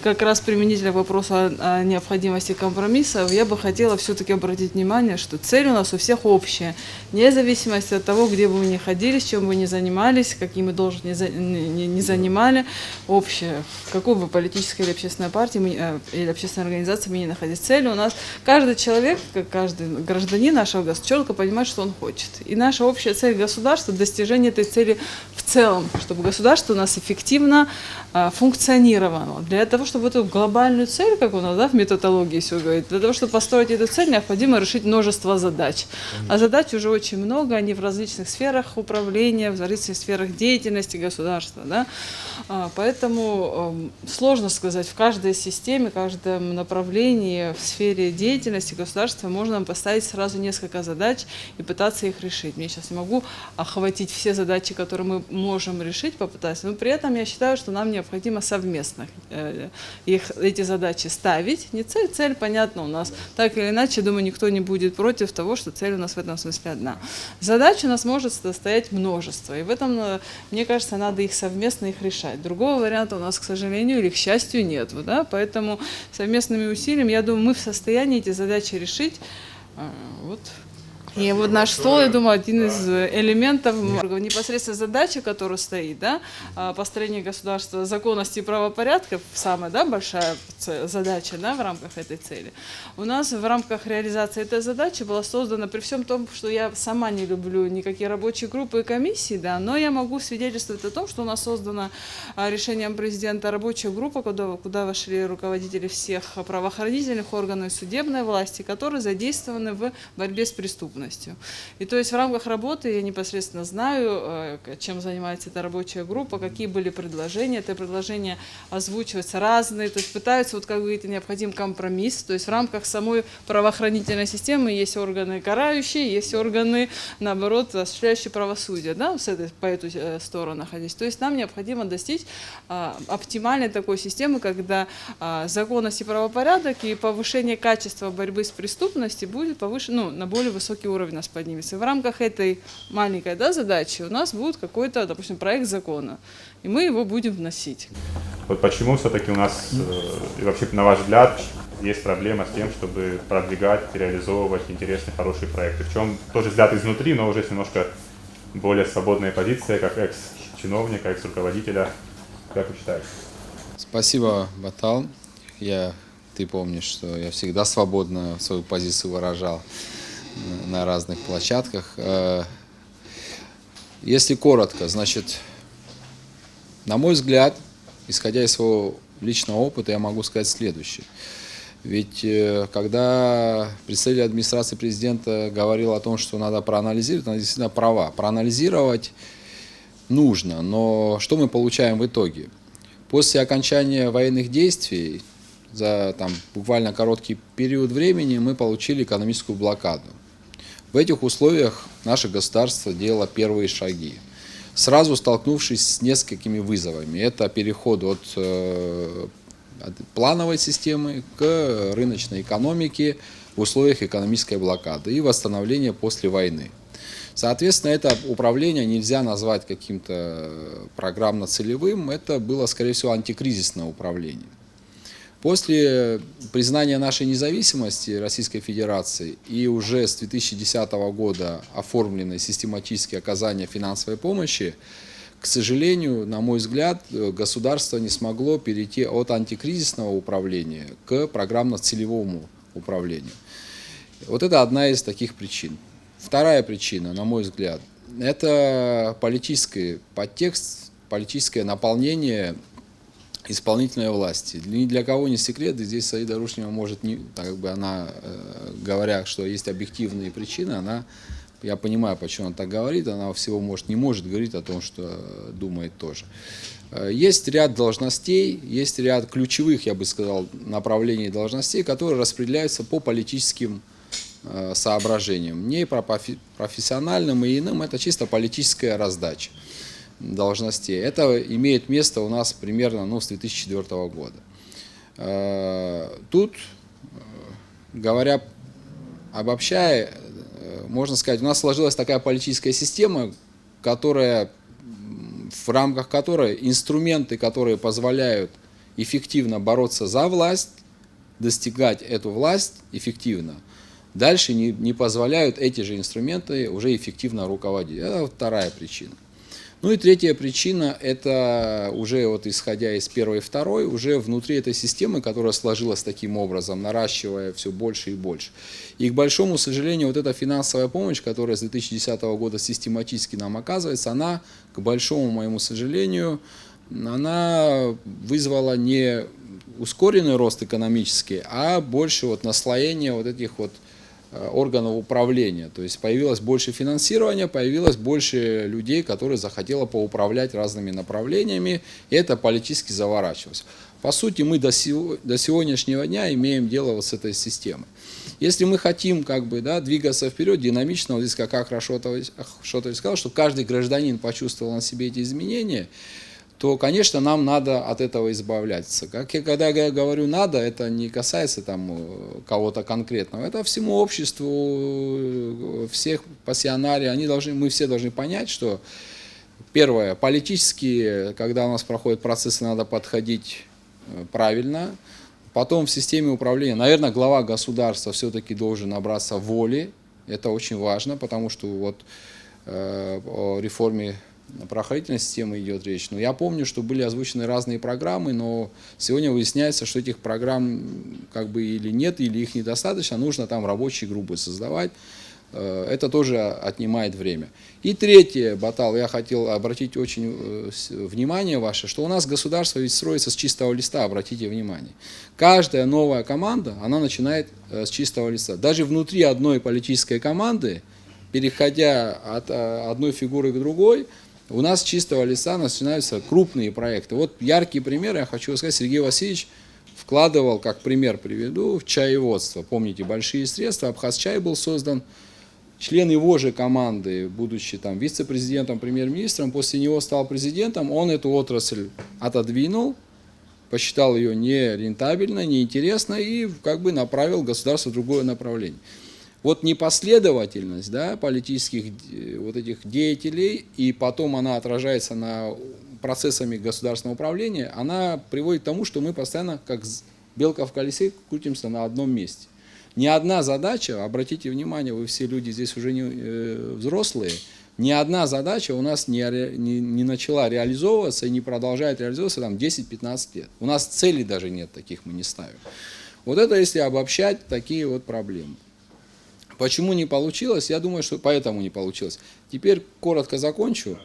как раз применительно к вопросу о необходимости компромиссов, я бы хотела все-таки обратить внимание, что цель у нас у всех общая, вне зависимости от того, где бы мы ни ходили, чем бы ни занимались, какие мы должности не занимали, общая, в какой бы политической или общественной партии или общественной организации мы ни находились. Цель у нас, каждый человек, каждый гражданин нашего государства четко понимает, что он хочет. И наша общая цель государства – достижение этой цели в целом, чтобы государство у нас эффективно функционировало. Для того, чтобы эту глобальную цель, как у нас, да, в методологии все говорит, для того, чтобы построить эту цель, необходимо решить множество задач. А задач уже очень много, они в различных сферах управления, в различных сферах деятельности государства. Да? Поэтому сложно сказать, в каждой системе, в каждом направлении, в сфере деятельности государства можно поставить сразу несколько задач и пытаться их решить. Я сейчас не могу охватить все задачи, которые мы можем решить, попытаться, но при этом я считаю, что нам необходимо совместно эти задачи ставить. Не цель, цель, понятно, у нас так или иначе, думаю, никто не будет против того, что цель у нас в этом смысле одна. Задач у нас может состоять множество, и в этом, мне кажется, надо их совместно их решать. Другого варианта у нас, к сожалению, или к счастью, нет. Да? Поэтому совместными усилиями, я думаю, мы в состоянии эти задачи решить. Вот. И вот наш стол, я думаю, один из элементов непосредственно задачи, которая стоит, да, построение государства, законности и правопорядка, самая, да, большая задача, да, в рамках этой цели. У нас в рамках реализации этой задачи была создана, при всем том, что я сама не люблю никакие рабочие группы и комиссии, да, но я могу свидетельствовать о том, что у нас создана решением президента рабочая группа, куда вошли руководители всех правоохранительных органов и судебной власти, которые задействованы в борьбе с преступностью. И то есть в рамках работы я непосредственно знаю, чем занимается эта рабочая группа, какие были предложения. Это предложения озвучиваются разные, то есть пытаются, вот как вы говорите, необходим компромисс. То есть в рамках самой правоохранительной системы есть органы карающие, есть органы, наоборот, осуществляющие правосудие, да, по эту сторону находясь. То есть нам необходимо достичь оптимальной такой системы, когда законность и правопорядок и повышение качества борьбы с преступностью будет повышено, на более высокий уровень нас поднимется. И в рамках этой маленькой, да, задачи у нас будет какой-то, допустим, проект закона, и мы его будем вносить. Вот почему все-таки у нас, и вообще, на ваш взгляд, есть проблема с тем, чтобы продвигать, реализовывать интересные, хорошие проекты? В чем тоже взгляд изнутри, но уже немножко более свободная позиция, как экс-чиновника, экс-руководителя. Как вы считаете? Спасибо, Батал. Ты помнишь, что я всегда свободно свою позицию выражал на разных площадках. Если коротко, значит, на мой взгляд, исходя из своего личного опыта, я могу сказать следующее. Ведь когда представитель администрации президента говорил о том, что надо проанализировать, она действительно права. Проанализировать нужно, но что мы получаем в итоге? После окончания военных действий, за буквально короткий период времени, мы получили экономическую блокаду. В этих условиях наше государство делало первые шаги. сразу столкнувшись с несколькими вызовами. Это переход от плановой системы к рыночной экономике в условиях экономической блокады и восстановления после войны. Соответственно, это управление нельзя назвать каким-то программно-целевым, это было, скорее всего, антикризисное управление. После признания нашей независимости Российской Федерации и уже с 2010 года оформленной систематически оказания финансовой помощи, к сожалению, на мой взгляд, государство не смогло перейти от антикризисного управления к программно-целевому управлению. Вот это одна из таких причин. Вторая причина, на мой взгляд, это политический подтекст, политическое наполнение исполнительной власти. Ни для кого не секрет, и здесь Саида Рушнева может, говоря, что есть объективные причины, я понимаю, почему она так говорит, она всего не может говорить о том, что думает тоже. Есть ряд должностей, есть ряд ключевых, я бы сказал, направлений должностей, которые распределяются по политическим соображениям. Не профессиональным и иным, это чисто политическая раздача должностей. Это имеет место у нас примерно с 2004 года. Тут, обобщая, можно сказать, у нас сложилась такая политическая система, в рамках которой инструменты, которые позволяют эффективно бороться за власть, достигать эту власть эффективно, дальше не позволяют эти же инструменты уже эффективно руководить. Это вторая причина. И третья причина, это уже исходя из первой и второй, уже внутри этой системы, которая сложилась таким образом, наращивая все больше и больше. И, к большому сожалению, эта финансовая помощь, которая с 2010 года систематически нам оказывается, она, к большому моему сожалению, она вызвала не ускоренный рост экономический, а больше наслоение этих органов управления. То есть появилось больше финансирования, появилось больше людей, которые захотели поуправлять разными направлениями, и это политически заворачивалось. По сути, мы до сегодняшнего дня имеем дело с этой системой. Если мы хотим двигаться вперед динамично, здесь как Шотович сказал, что каждый гражданин почувствовал на себе эти изменения, то, конечно, нам надо от этого избавляться. Когда я говорю «надо», это не касается кого-то конкретного, это всему обществу, всех пассионариев, мы все должны понять, что, первое, политически, когда у нас проходят процессы, надо подходить правильно. Потом в системе управления, наверное, глава государства все-таки должен набраться воли, это очень важно, потому что о реформе правоохранительной системы идет речь. Но я помню, что были озвучены разные программы, но сегодня выясняется, что этих программ или нет, или их недостаточно, нужно рабочие группы создавать. Это тоже отнимает время. И третье, Батал, я хотел обратить очень внимание ваше, что у нас государство ведь строится с чистого листа, обратите внимание. Каждая новая команда, она начинает с чистого листа. Даже внутри одной политической команды, переходя от одной фигуры к другой, у нас с чистого листа начинаются крупные проекты. Яркий пример, я хочу сказать, Сергей Васильевич вкладывал, как пример приведу, в чаеводство. Помните, большие средства, Абхазчай был создан, член его же команды, будучи вице-президентом, премьер-министром, после него стал президентом, он эту отрасль отодвинул, посчитал ее нерентабельной, неинтересной и направил государство в другое направление. Непоследовательность политических этих деятелей, и потом она отражается на процессами государственного управления, она приводит к тому, что мы постоянно, как белка в колесе, крутимся на одном месте. Ни одна задача, обратите внимание, вы все люди здесь уже не взрослые, ни одна задача у нас не начала реализовываться и не продолжает реализовываться 10-15 лет. У нас целей даже нет, таких мы не ставим. Это если обобщать такие проблемы. Почему не получилось? Я думаю, что поэтому не получилось. Теперь коротко закончу.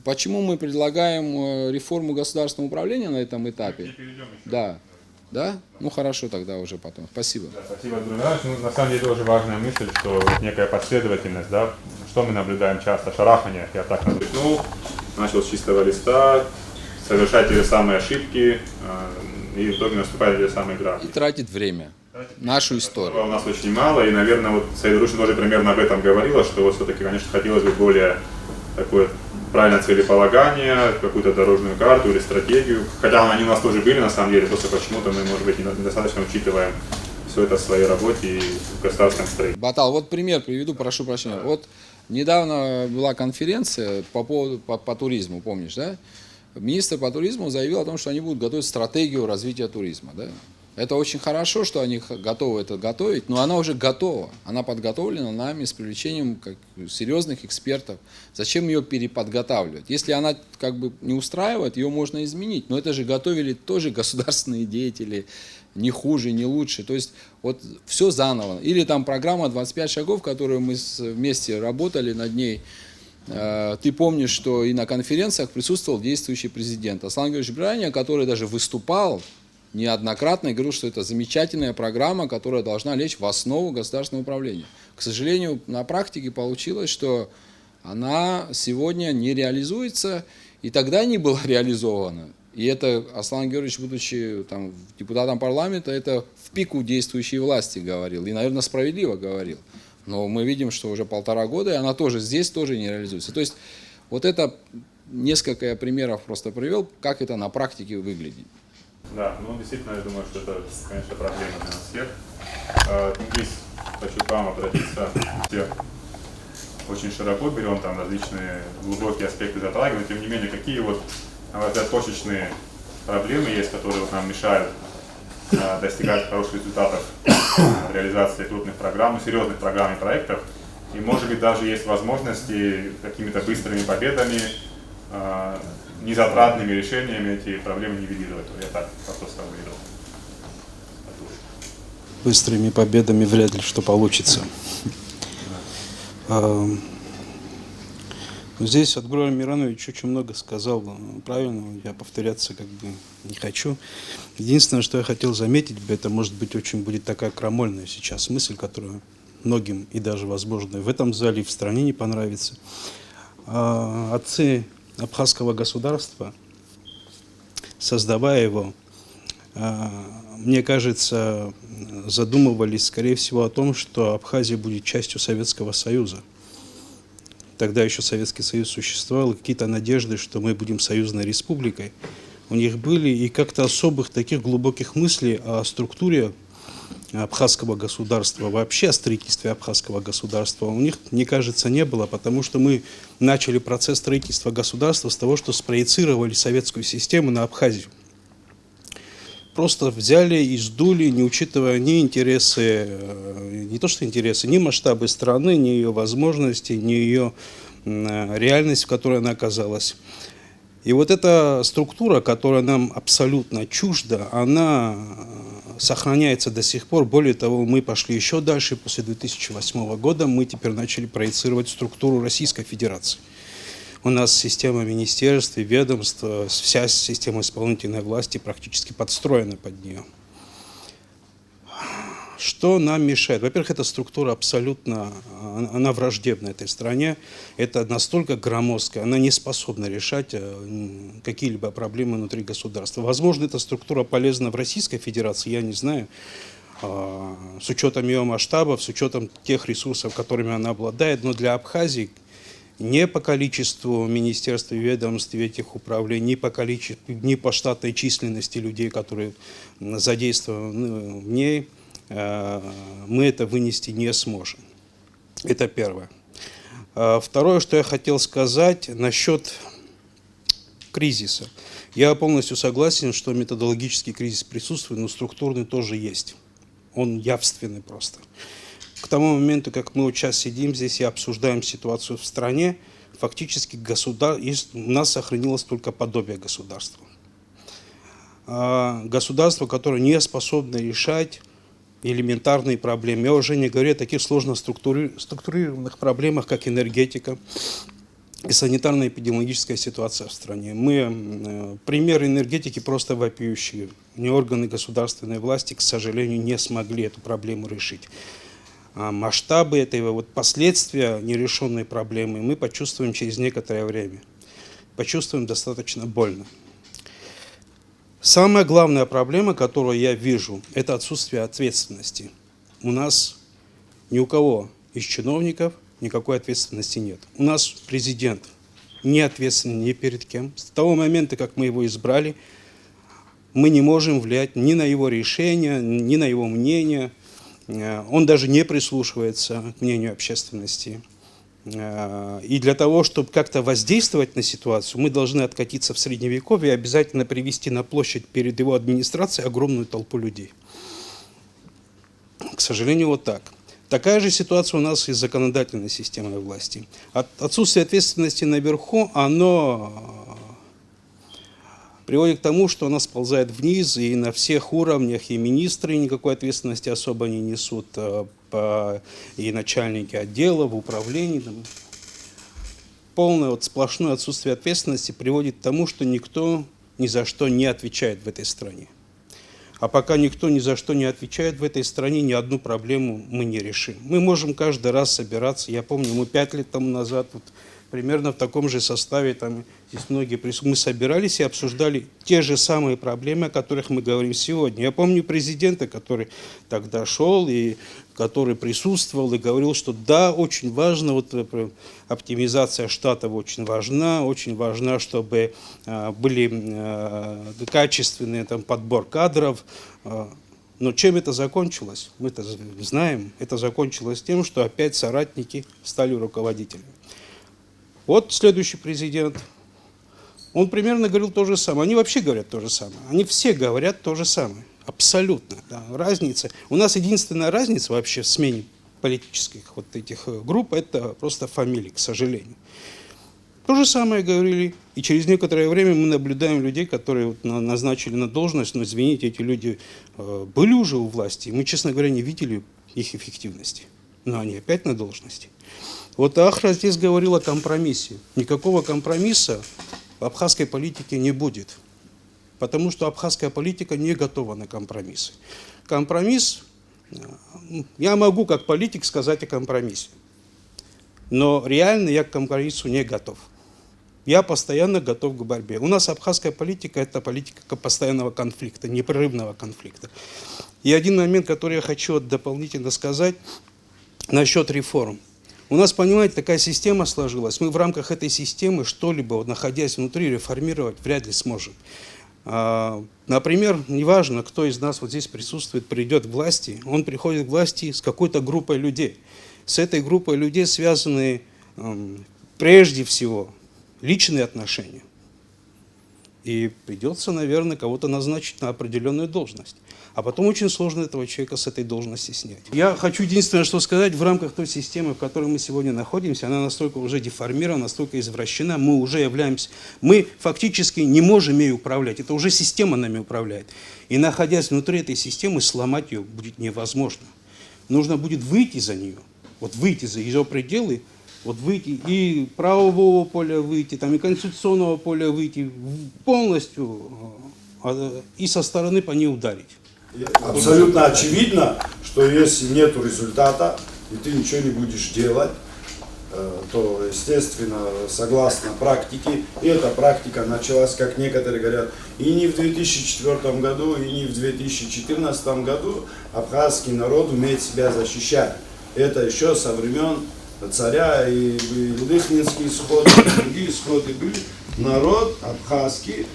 Почему мы предлагаем реформу государственного управления на этом этапе? Да. Хорошо, тогда уже потом. Спасибо. Спасибо, Дмитрий. На самом деле очень важная мысль, что некая последовательность, что мы наблюдаем часто, шарахание, я так начал, начал с чистого листа, совершать те же самые ошибки, и в итоге наступают те же самые графики. И тратит время. Нашу историю. У нас очень мало, и, наверное, Саида Рушнева тоже примерно об этом говорила, что все-таки, конечно, хотелось бы более такое правильное целеполагание, какую-то дорожную карту или стратегию. Хотя они у нас тоже были, на самом деле, просто почему-то мы, может быть, недостаточно учитываем все это в своей работе и в государственном строительстве. Батал, вот пример приведу, прошу прощения. Вот недавно была конференция по туризму, помнишь, да? Министр по туризму заявил о том, что они будут готовить стратегию развития туризма, да? Это очень хорошо, что они готовы это готовить, но она уже готова. Она подготовлена нами с привлечением серьезных экспертов. Зачем ее переподготавливать? Если она как бы не устраивает, ее можно изменить. Но это же готовили тоже государственные деятели, не хуже, не лучше. То есть вот все заново. Или там программа 25 шагов, которую мы вместе работали над ней. Ты помнишь, что и на конференциях присутствовал действующий президент Аслан Георгиевич Браня, который даже выступал неоднократно и говорил, что это замечательная программа, которая должна лечь в основу государственного управления. К сожалению, на практике получилось, что она сегодня не реализуется, и тогда не была реализована. И это Аслан Георгиевич, будучи там, депутатом парламента, это в пику действующей власти говорил, и, наверное, справедливо говорил. Но мы видим, что уже 1,5 года, и она тоже здесь тоже не реализуется. То есть вот это несколько я примеров просто привел, как это на практике выглядит. Да, ну действительно, я думаю, что это, конечно, проблема для нас всех. Тенгиз, хочу к вам обратиться. Все очень широко берем, там различные глубокие аспекты затрагиваем, тем не менее, какие вот, на ваш взгляд, точечные проблемы есть, которые вот нам мешают достигать хороших результатов в реализации крупных программ, серьезных программ и проектов. И, может быть, даже есть возможности какими-то быстрыми победами, незатратными решениями эти проблемы нивелировать. Я так вопрос сформулировал. Быстрыми победами вряд ли что получится. Здесь Отгрой Миранович очень много сказал правильно, я повторяться как бы не хочу. Единственное, что я хотел заметить, это может быть очень будет такая крамольная сейчас мысль, которая многим и даже, возможно, в этом зале и в стране не понравится. Отцы абхазского государства, создавая его, мне кажется, задумывались, скорее всего, о том, что Абхазия будет частью Советского Союза. Тогда еще Советский Союз существовал, и какие-то надежды, что мы будем союзной республикой, у них были, и как-то особых таких глубоких мыслей о структуре абхазского государства, вообще о строительстве абхазского государства у них, мне кажется, не было, потому что мы начали процесс строительства государства с того, что спроецировали советскую систему на Абхазию. Просто взяли и сдули, не учитывая ни интересы, не то что интересы, ни масштабы страны, ни ее возможности, ни ее реальность, в которой она оказалась. И вот эта структура, которая нам абсолютно чужда, она сохраняется до сих пор. Более того, мы пошли еще дальше. После 2008 года мы теперь начали проецировать структуру Российской Федерации. У нас система министерств и ведомств, вся система исполнительной власти практически подстроена под нее. Что нам мешает? Во-первых, эта структура абсолютно, она враждебна этой стране. Это настолько громоздкая, она не способна решать какие-либо проблемы внутри государства. Возможно, эта структура полезна в Российской Федерации, я не знаю, с учетом ее масштабов, с учетом тех ресурсов, которыми она обладает, но для Абхазии не по количеству министерств и ведомств этих управлений, не по количеству, не по штатной численности людей, которые задействованы в ней, мы это вынести не сможем. Это первое. Второе, что я хотел сказать насчет кризиса. Я полностью согласен, что методологический кризис присутствует, но структурный тоже есть. Он явственный просто. К тому моменту, как мы вот сейчас сидим здесь и обсуждаем ситуацию в стране, фактически у нас сохранилось только подобие государства. Государство, которое не способно решать элементарные проблемы. Я уже не говорю о таких сложно структурированных проблемах, как энергетика и санитарно-эпидемиологическая ситуация в стране. Пример энергетики просто вопиющий. Ни органы государственной власти, к сожалению, не смогли эту проблему решить. Масштабы этой последствия нерешенной проблемы мы почувствуем через некоторое время. Почувствуем достаточно больно. Самая главная проблема, которую я вижу, это отсутствие ответственности. У нас ни у кого из чиновников никакой ответственности нет. У нас президент не ответственен ни перед кем. С того момента, как мы его избрали, мы не можем влиять ни на его решения, ни на его мнение. Он даже не прислушивается к мнению общественности. И для того, чтобы как-то воздействовать на ситуацию, мы должны откатиться в Средневековье и обязательно привести на площадь перед его администрацией огромную толпу людей. К сожалению, вот так. Такая же ситуация у нас и с законодательной системой власти. Отсутствие ответственности наверху, оно приводит к тому, что она сползает вниз, и на всех уровнях и министры никакой ответственности особо не несут, и начальники отделов, управлений. Полное сплошное отсутствие ответственности приводит к тому, что никто ни за что не отвечает в этой стране. А пока никто ни за что не отвечает в этой стране, ни одну проблему мы не решим. Мы можем каждый раз собираться. Я помню, мы 5 лет тому назад примерно в таком же составе, там здесь многие мы собирались и обсуждали те же самые проблемы, о которых мы говорим сегодня. Я помню президента, который тогда шел и который присутствовал и говорил, что да, очень важно, оптимизация штатов очень важна, чтобы были качественный подбор кадров. Но чем это закончилось? Мы-то знаем, это закончилось тем, что опять соратники стали руководителями. Вот следующий президент, он примерно говорил то же самое. Они вообще говорят то же самое. Они все говорят то же самое. Абсолютно. Да. Разница. У нас единственная разница вообще в смене политических этих групп – это просто фамилии, к сожалению. То же самое говорили. И через некоторое время мы наблюдаем людей, которые назначили на должность, но, извините, эти люди были уже у власти. И мы, честно говоря, не видели их эффективности. Но они опять на должности. Вот Ахра здесь говорил о компромиссе. Никакого компромисса в абхазской политике не будет. Потому что абхазская политика не готова на компромиссы. Компромисс, я могу как политик сказать о компромиссе. Но реально я к компромиссу не готов. Я постоянно готов к борьбе. У нас абхазская политика – это политика постоянного конфликта, непрерывного конфликта. И один момент, который я хочу дополнительно сказать насчет реформ. У нас, понимаете, такая система сложилась. Мы в рамках этой системы что-либо, находясь внутри, реформировать вряд ли сможем. Например, неважно, кто из нас здесь присутствует, придет к власти, он приходит к власти с какой-то группой людей. С этой группой людей связаны прежде всего личные отношения. И придется, наверное, кого-то назначить на определенную должность. А потом очень сложно этого человека с этой должности снять. Я хочу единственное, что сказать, в рамках той системы, в которой мы сегодня находимся, она настолько уже деформирована, настолько извращена, мы фактически не можем ею управлять, это уже система нами управляет. И находясь внутри этой системы, сломать ее будет невозможно. Нужно будет выйти за нее, выйти за ее пределы, выйти и правового поля выйти, и конституционного поля выйти полностью и со стороны по ней ударить. Абсолютно очевидно, что если нет результата, и ты ничего не будешь делать, то, естественно, согласно практике, и эта практика началась, как некоторые говорят, и не в 2004 году, и не в 2014 году абхазский народ умеет себя защищать. Это еще со времен царя, и Лыхнинские сходы, и другие сходы были. Народ абхазский,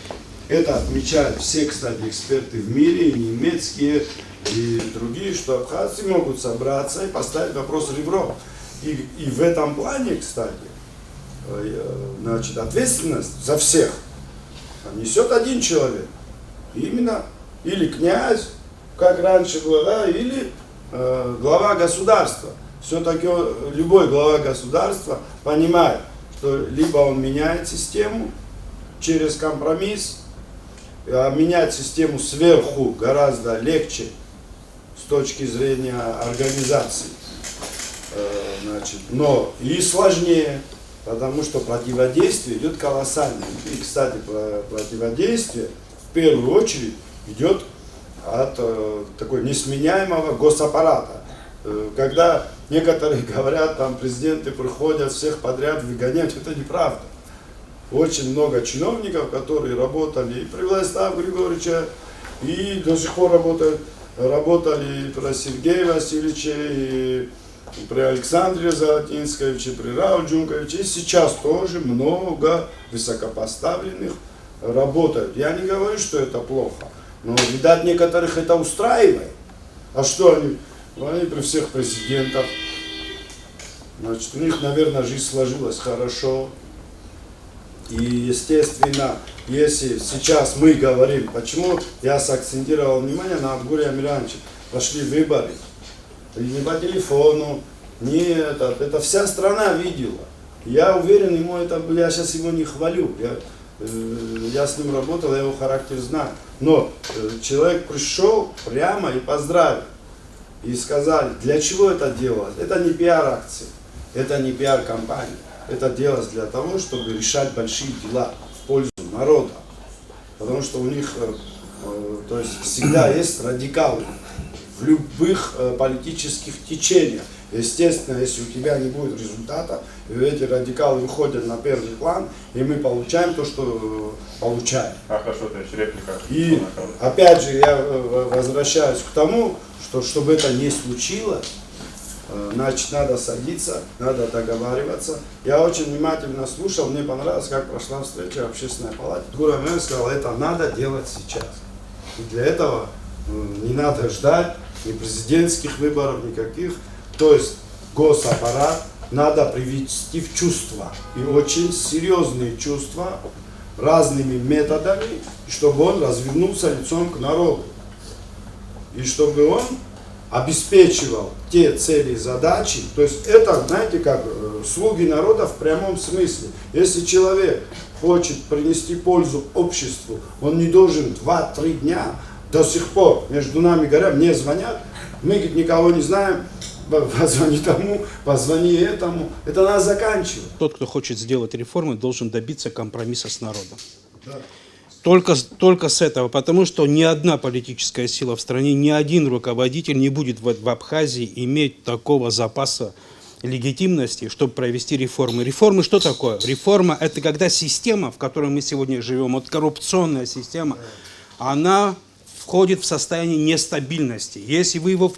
это отмечают все, кстати, эксперты в мире, и немецкие, и другие, что абхазцы могут собраться и поставить вопрос ребром. И в этом плане, кстати, ответственность за всех несет один человек. Именно или князь, как раньше было, да, или глава государства. Все-таки любой глава государства понимает, что либо он меняет систему через компромисс, а менять систему сверху гораздо легче с точки зрения организации. Но и сложнее, потому что противодействие идет колоссальное. И, кстати, противодействие в первую очередь идет от такой несменяемого госаппарата. Когда некоторые говорят, президенты приходят всех подряд выгонять, это неправда. Очень много чиновников, которые работали и при Владиславе Григорьевиче, и до сих пор работали при Сергее Васильевиче, и при Александре Золотинсковиче, при Рауле Джунковиче, и сейчас тоже много высокопоставленных работают. Я не говорю, что это плохо, но, видать, некоторых это устраивает. А что они? Они при всех президентах. Значит, у них, наверное, жизнь сложилась хорошо. И, естественно, если сейчас мы говорим, почему я сакцентировал внимание на Абгуре Амирановиче, пошли выборы. И не по телефону, не это вся страна видела. Я уверен, ему это, я сейчас его не хвалю. Я с ним работал, я его характер знаю. Но человек пришел прямо и поздравил. И сказали, для чего это делалось? Это не пиар-акция, это не пиар-компания. Это делалось для того, чтобы решать большие дела в пользу народа. Потому что у них то есть всегда есть радикалы в любых политических течениях. Естественно, если у тебя не будет результата, эти радикалы выходят на первый план, и мы получаем то, что получаем. Хорошо, это реплика. И опять же я возвращаюсь к тому, что чтобы это не случилось, значит, надо садиться, надо договариваться. Я очень внимательно слушал, мне понравилось, как прошла встреча в общественной палате. Гура Мэн сказал, это надо делать сейчас. И для этого не надо ждать ни президентских выборов, никаких. То есть госаппарат надо привести в чувство. И очень серьезные чувства разными методами, чтобы он развернулся лицом к народу. И чтобы он обеспечивал те цели и задачи, то есть это, знаете, как слуги народа в прямом смысле. Если человек хочет принести пользу обществу, он не должен 2-3 дня до сих пор между нами говорят, мне звонят, мы никого не знаем, позвони тому, позвони этому. Это надо заканчивать. Тот, кто хочет сделать реформы, должен добиться компромисса с народом. Да. Только с этого, потому что ни одна политическая сила в стране, ни один руководитель не будет в Абхазии иметь такого запаса легитимности, чтобы провести реформы. Реформы что такое? Реформа – это когда система, в которой мы сегодня живем, вот коррупционная система, она входит в состояние нестабильности. Если вы его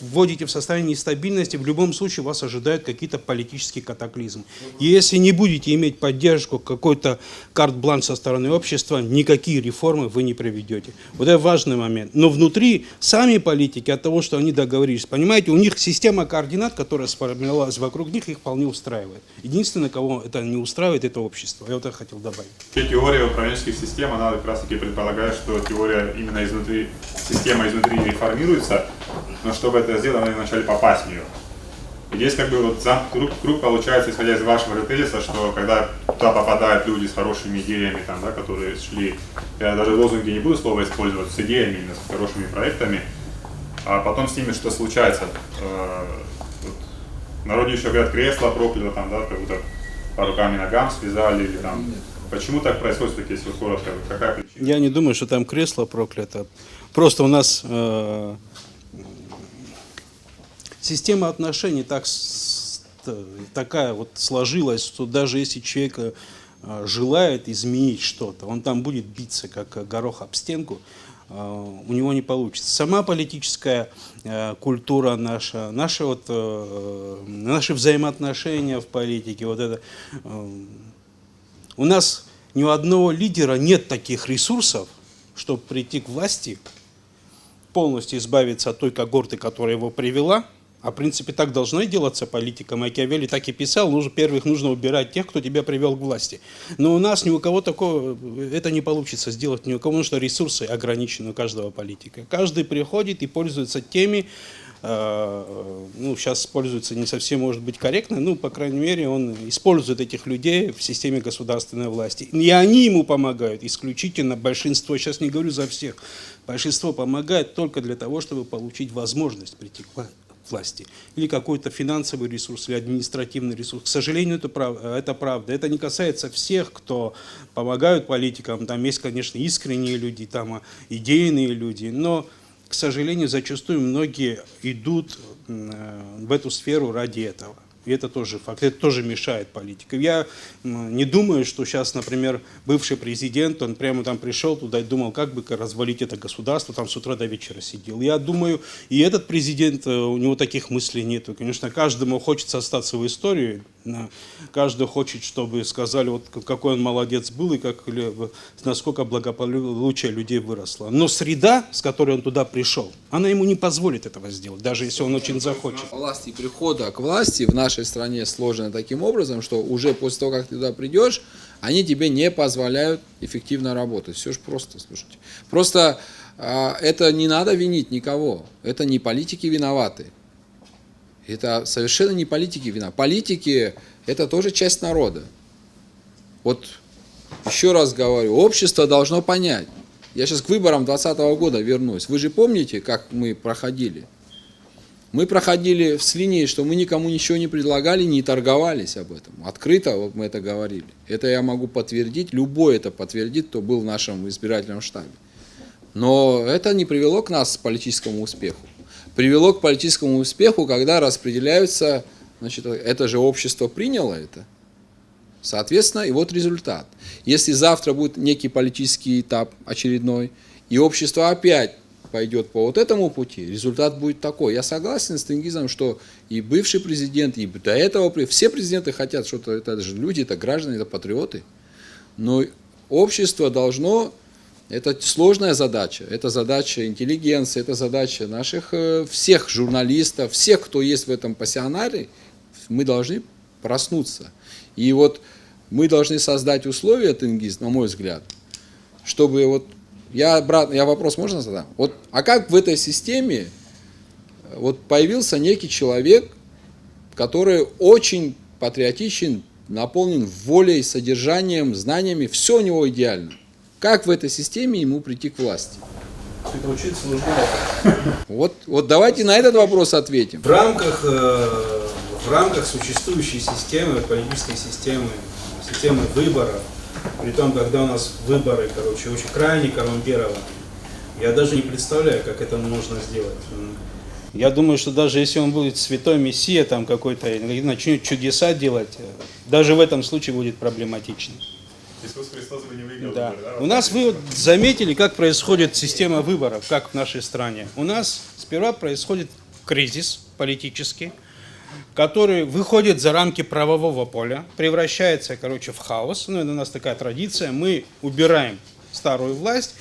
вводите в состояние нестабильности, в любом случае вас ожидают какие-то политические катаклизмы. И если не будете иметь поддержку, какой-то карт-бланш со стороны общества, никакие реформы вы не проведете. Вот это важный момент. Но внутри сами политики от того, что они договорились, понимаете, у них система координат, которая сформировалась вокруг них, их вполне устраивает. Единственное, кого это не устраивает, это общество. Я вот это хотел добавить. Теория управленческих систем, она как раз таки предполагает, что теория именно изнутри, система изнутри реформируется, но чтобы это сделать, надо вначале попасть в нее. И здесь как бы вот круг получается, исходя из вашего тезиса, что когда туда попадают люди с хорошими идеями, там, да, которые шли, я даже лозунги не буду слова использовать, с идеями, именно с хорошими проектами, а потом с ними что случается? В народе еще говорят, кресло проклято, там, да, как будто по рукам и ногам связали, или там. Почему так происходит, если коротко, какая причина? Я не думаю, что там кресло проклято. Просто у нас система отношений такая вот сложилась, что даже если человек желает изменить что-то, он там будет биться, как горох об стенку, у него не получится. Сама политическая культура наша, наши взаимоотношения в политике, вот это... У нас ни у одного лидера нет таких ресурсов, чтобы прийти к власти, полностью избавиться от той когорты, которая его привела. А в принципе так должно и делаться политика. Макиавелли так и писал, нужно убирать тех, кто тебя привел к власти. Но у нас ни у кого такого, это не получится сделать ни у кого, потому что ресурсы ограничены у каждого политика. Каждый приходит и пользуется теми, сейчас пользуется не совсем, может быть, корректно, по крайней мере, он использует этих людей в системе государственной власти. И они ему помогают исключительно, большинство, сейчас не говорю за всех, большинство помогает только для того, чтобы получить возможность прийти к власти. Или какой-то финансовый ресурс, или административный ресурс. К сожалению, это правда. Это не касается всех, кто помогают политикам. Там есть, конечно, искренние люди, там идейные люди, но... К сожалению, зачастую многие идут в эту сферу ради этого. И это тоже факт, это тоже мешает политике. Я не думаю, что сейчас, например, бывший президент, он прямо там пришел туда и думал, как бы развалить это государство, там с утра до вечера сидел. Я думаю, и этот президент, у него таких мыслей нет. Конечно, каждому хочется остаться в истории, каждый хочет, чтобы сказали, вот какой он молодец был и как, насколько благополучие людей выросло. Но среда, с которой он туда пришел, она ему не позволит этого сделать, даже если он очень захочет. Власть и прихода к власти в нашей стране сложено таким образом, что уже после того, как ты туда придешь, они тебе не позволяют эффективно работать. Все же просто, слушайте. Просто это не надо винить никого. Это не политики виноваты. Это совершенно не политики виноваты. Политики – это тоже часть народа. Вот еще раз говорю, общество должно понять. Я сейчас к выборам 2020 года вернусь. Вы же помните, как мы проходили? Мы проходили с линией, что мы никому ничего не предлагали, не торговались об этом. Открыто вот мы это говорили. Это я могу подтвердить, любой это подтвердит, кто был в нашем избирательном штабе. Но это не привело к нас к политическому успеху. Привело к политическому успеху, когда распределяются, значит, это же общество приняло это. Соответственно, и вот результат. Если завтра будет некий политический этап очередной, и общество опять пойдет по вот этому пути, результат будет такой. Я согласен с Тенгизом, что и бывший президент, и до этого все президенты хотят что-то, это же люди, это граждане, это патриоты. Но общество должно, это сложная задача, это задача интеллигенции, это задача наших всех журналистов, всех, кто есть в этом пассионаре, мы должны проснуться. И вот мы должны создать условия, Тенгиз, на мой взгляд, чтобы вот я вопрос можно задам? Вот, а как в этой системе вот появился некий человек, который очень патриотичен, наполнен волей, содержанием, знаниями, все у него идеально. Как в этой системе ему прийти к власти? Это очень сложно. Вот давайте на этот вопрос ответим. В рамках существующей системы, политической системы выборов, при том, когда у нас выборы, очень крайне коррумпированы, я даже не представляю, как это можно сделать. Я думаю, что даже если он будет святой мессия там какой-то, начнет чудеса делать, даже в этом случае будет проблематично. Иисус Христос бы не выиграл. Да. У нас вы вот заметили, как происходит система выборов, как в нашей стране. У нас сперва происходит кризис политический, который выходит за рамки правового поля, превращается, в хаос. Ну, это у нас такая традиция. Мы убираем старую власть,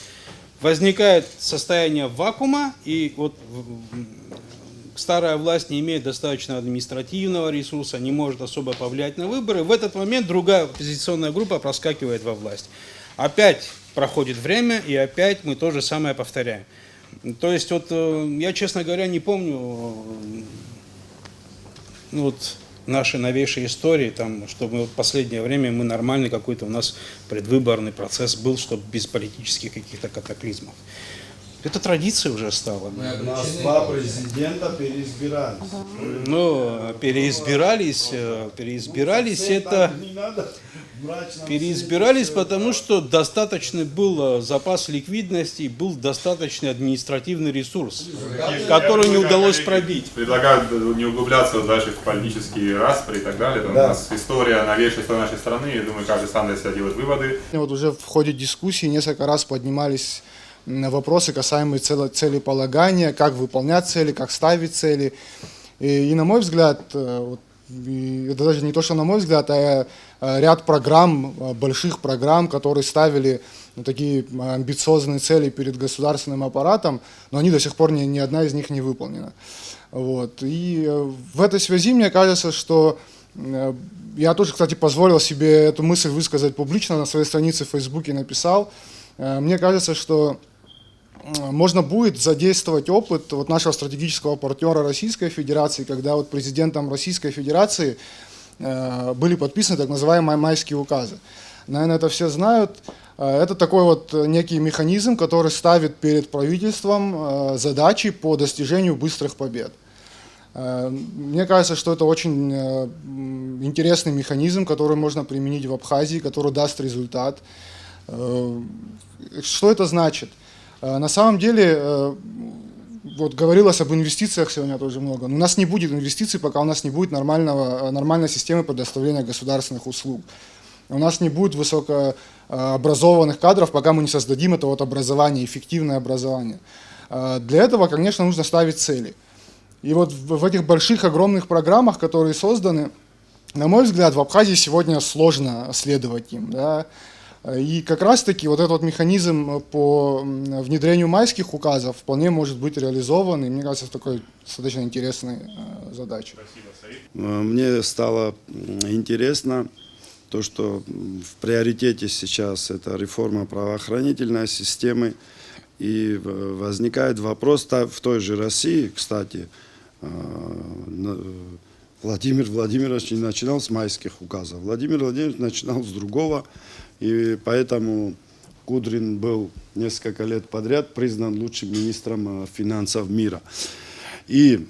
возникает состояние вакуума, и вот старая власть не имеет достаточно административного ресурса, не может особо повлиять на выборы. В этот момент другая оппозиционная группа проскакивает во власть. Опять проходит время, и опять мы то же самое повторяем. То есть, вот я, честно говоря, не помню нашей новейшей истории, чтобы в последнее время мы нормальный какой-то у нас предвыборный процесс был, чтобы без политических каких-то катаклизмов. Это традиция уже стала. У нас два президента переизбирались. Ну, переизбирались, это... Переизбирались, потому что достаточный был запас ликвидности, был достаточный административный ресурс, который не удалось пробить. Предлагаю не углубляться дальше в политические распри и так далее. Там у нас история, новейшая история нашей страны, я думаю, каждый сам для себя делает выводы. Вот уже в ходе дискуссии несколько раз поднимались вопросы, касаемые целеполагания, как выполнять цели, как ставить цели. И на мой взгляд, и это даже не то, что на мой взгляд, а ряд программ, больших программ, которые ставили такие амбициозные цели перед государственным аппаратом, но они до сих пор ни одна из них не выполнена. Вот. И в этой связи мне кажется, что я тоже, кстати, позволил себе эту мысль высказать публично на своей странице в Фейсбуке, написал. Мне кажется, что можно будет задействовать опыт нашего стратегического партнера Российской Федерации, когда президентом Российской Федерации были подписаны так называемые майские указы. Наверное, это все знают. Это такой некий механизм, который ставит перед правительством задачи по достижению быстрых побед. Мне кажется, что это очень интересный механизм, который можно применить в Абхазии, который даст результат. Что это значит? На самом деле, вот говорилось об инвестициях сегодня тоже много. Но у нас не будет инвестиций, пока у нас не будет нормальной системы предоставления государственных услуг. У нас не будет высокообразованных кадров, пока мы не создадим это вот образование, эффективное образование. Для этого, конечно, нужно ставить цели. И вот в этих больших, огромных программах, которые созданы, на мой взгляд, в Абхазии сегодня сложно следовать им. Да? И как раз-таки вот этот вот механизм по внедрению майских указов вполне может быть реализован, и мне кажется, это такой достаточно интересной задачей. Мне стало интересно то, что в приоритете сейчас это реформа правоохранительной системы, и возникает вопрос в той же России, кстати, Владимир Владимирович не начинал с майских указов, Владимир Владимирович начинал с другого, и поэтому Кудрин был несколько лет подряд признан лучшим министром финансов мира. И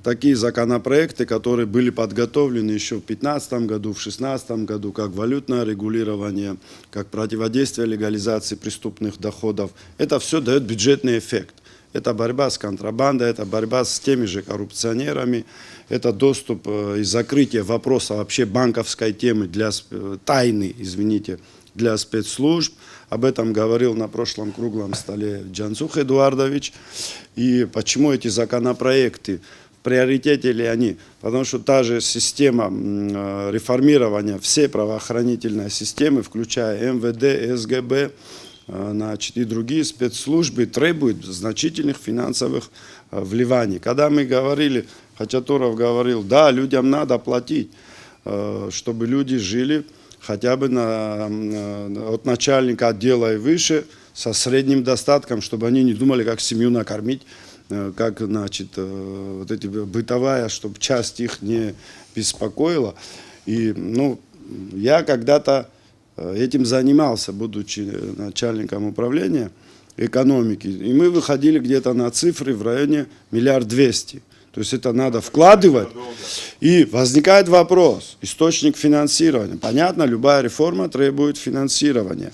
такие законопроекты, которые были подготовлены еще в 2015 году, в 2016 году, как валютное регулирование, как противодействие легализации преступных доходов, это все дает бюджетный эффект. Это борьба с контрабандой, это борьба с теми же коррупционерами, это доступ и закрытие вопроса вообще банковской темы тайны, для спецслужб. Об этом говорил на прошлом круглом столе Джансух Эдуардович. И почему эти законопроекты, в приоритете ли они? Потому что та же система реформирования всей правоохранительной системы, включая МВД, СГБ, и другие спецслужбы, требуют значительных финансовых вливаний. Когда мы говорили, Хачатуров говорил, да, людям надо платить, чтобы люди жили хотя бы от начальника отдела и выше, со средним достатком, чтобы они не думали, как семью накормить, как, вот эти бытовая, чтобы часть их не беспокоила. И, я когда-то этим занимался, будучи начальником управления экономики. И мы выходили где-то на цифры в районе 1 200 000 000. То есть это надо вкладывать. И возникает вопрос, источник финансирования. Понятно, любая реформа требует финансирования.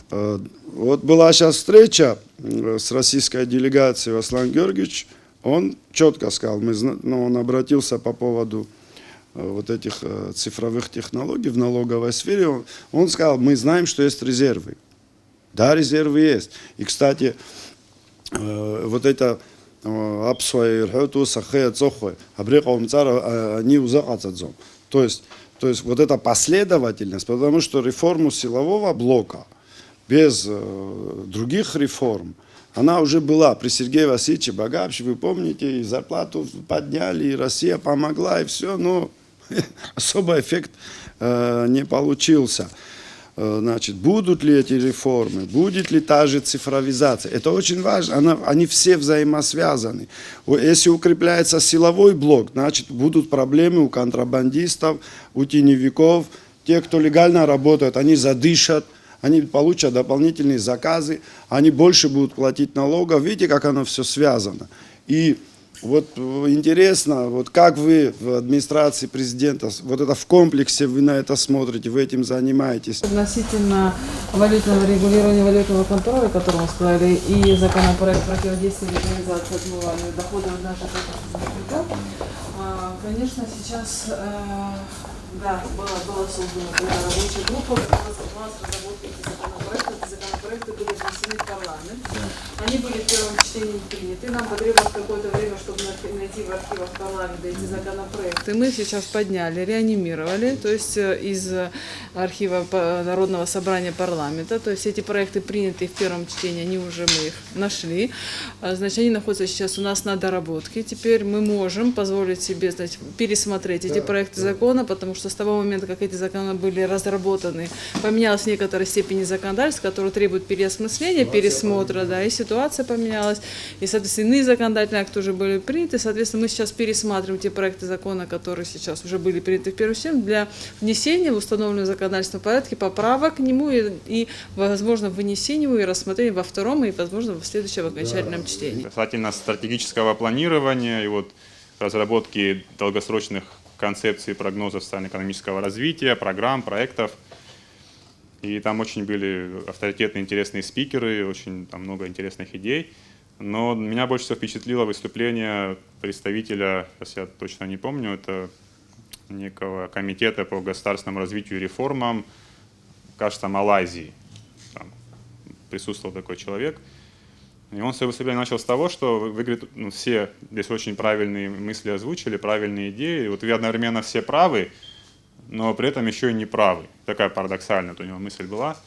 Вот была сейчас встреча с российской делегацией Аслан Георгиевич. Он четко сказал, он обратился по поводу вот этих цифровых технологий в налоговой сфере. Он сказал, мы знаем, что есть резервы. Да, резервы есть. И, кстати, вот это то есть вот эта последовательность, потому что реформу силового блока без других реформ, она уже была при Сергее Васильевиче Багапше, вы помните, и зарплату подняли, и Россия помогла, и все, но особо эффект не получился. Будут ли эти реформы, будет ли та же цифровизация? Это очень важно, они все взаимосвязаны. Если укрепляется силовой блок, значит будут проблемы у контрабандистов, у теневиков, те, кто легально работает, они задышат, они получат дополнительные заказы, они больше будут платить налогов. Видите, как оно все связано. И вот интересно, вот как вы в администрации президента, вот это в комплексе вы на это смотрите, вы этим занимаетесь? Относительно валютного регулирования, валютного контроля, о котором мы сказали, и законопроект противодействия легализации отмывания доходов наших государственных, конечно, сейчас была создана рабочая группа, которая занималась разработкой этих законопроектов. Эти законопроекты были внесены в парламент. Они были в первом чтении приняты. Нам потребовалось какое-то время, чтобы найти в архивах парламента эти законопроекты. Мы сейчас подняли, реанимировали, то есть из архива Народного собрания парламента. То есть эти проекты приняты в первом чтении, мы их нашли. Значит, они находятся сейчас у нас на доработке. Теперь мы можем позволить себе, пересмотреть эти проекты закона, потому что с того момента, как эти законы были разработаны, поменялась в некоторой степени законодательство, которое требует переосмысления, пересмотра, и ситуация поменялась, и, соответственно, иные законодательные акты уже были приняты, соответственно, мы сейчас пересматриваем те проекты закона, которые сейчас уже были приняты в первом чтении, для внесения в установленный законодательный порядке, поправок к нему и возможно, вынесения его и рассмотрения во втором и, возможно, в следующем окончательном чтении. Касательно стратегического планирования и разработки долгосрочных концепций прогнозов социально-экономического развития, программ, проектов. И там очень были авторитетные, интересные спикеры, очень много интересных идей. Но меня больше всего впечатлило выступление представителя, сейчас я точно не помню, это некого комитета по государственному развитию и реформам, кажется, Малайзии. Там присутствовал такой человек. И он свое выступление начал с того, что вы, говорит, ну, все здесь очень правильные мысли озвучили, правильные идеи. И вот вы одновременно все правы, но при этом еще и не правы. Такая парадоксальная у него мысль была.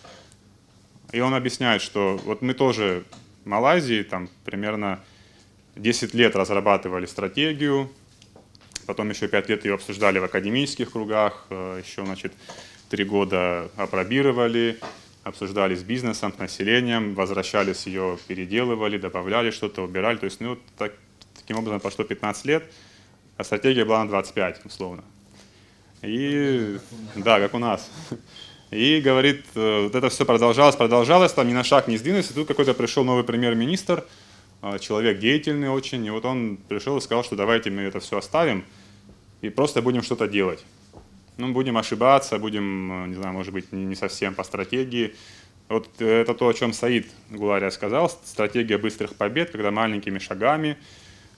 И он объясняет, что вот мы тоже в Малайзии там примерно 10 лет разрабатывали стратегию, потом еще 5 лет ее обсуждали в академических кругах, еще, значит, 3 года апробировали, обсуждали с бизнесом, с населением, возвращались ее, переделывали, добавляли что-то, убирали. То есть, ну, таким образом прошло 15 лет, а стратегия была на 25, условно. И, да, как у нас. И, говорит, вот это все продолжалось, там ни на шаг не сдвинулись, и тут какой-то пришел новый премьер-министр, человек деятельный очень, и вот он пришел и сказал, что давайте мы это все оставим и просто будем что-то делать. Ну, будем ошибаться, будем, не знаю, может быть, не совсем по стратегии. Вот это то, о чем Саид Гулария сказал, стратегия быстрых побед, когда маленькими шагами,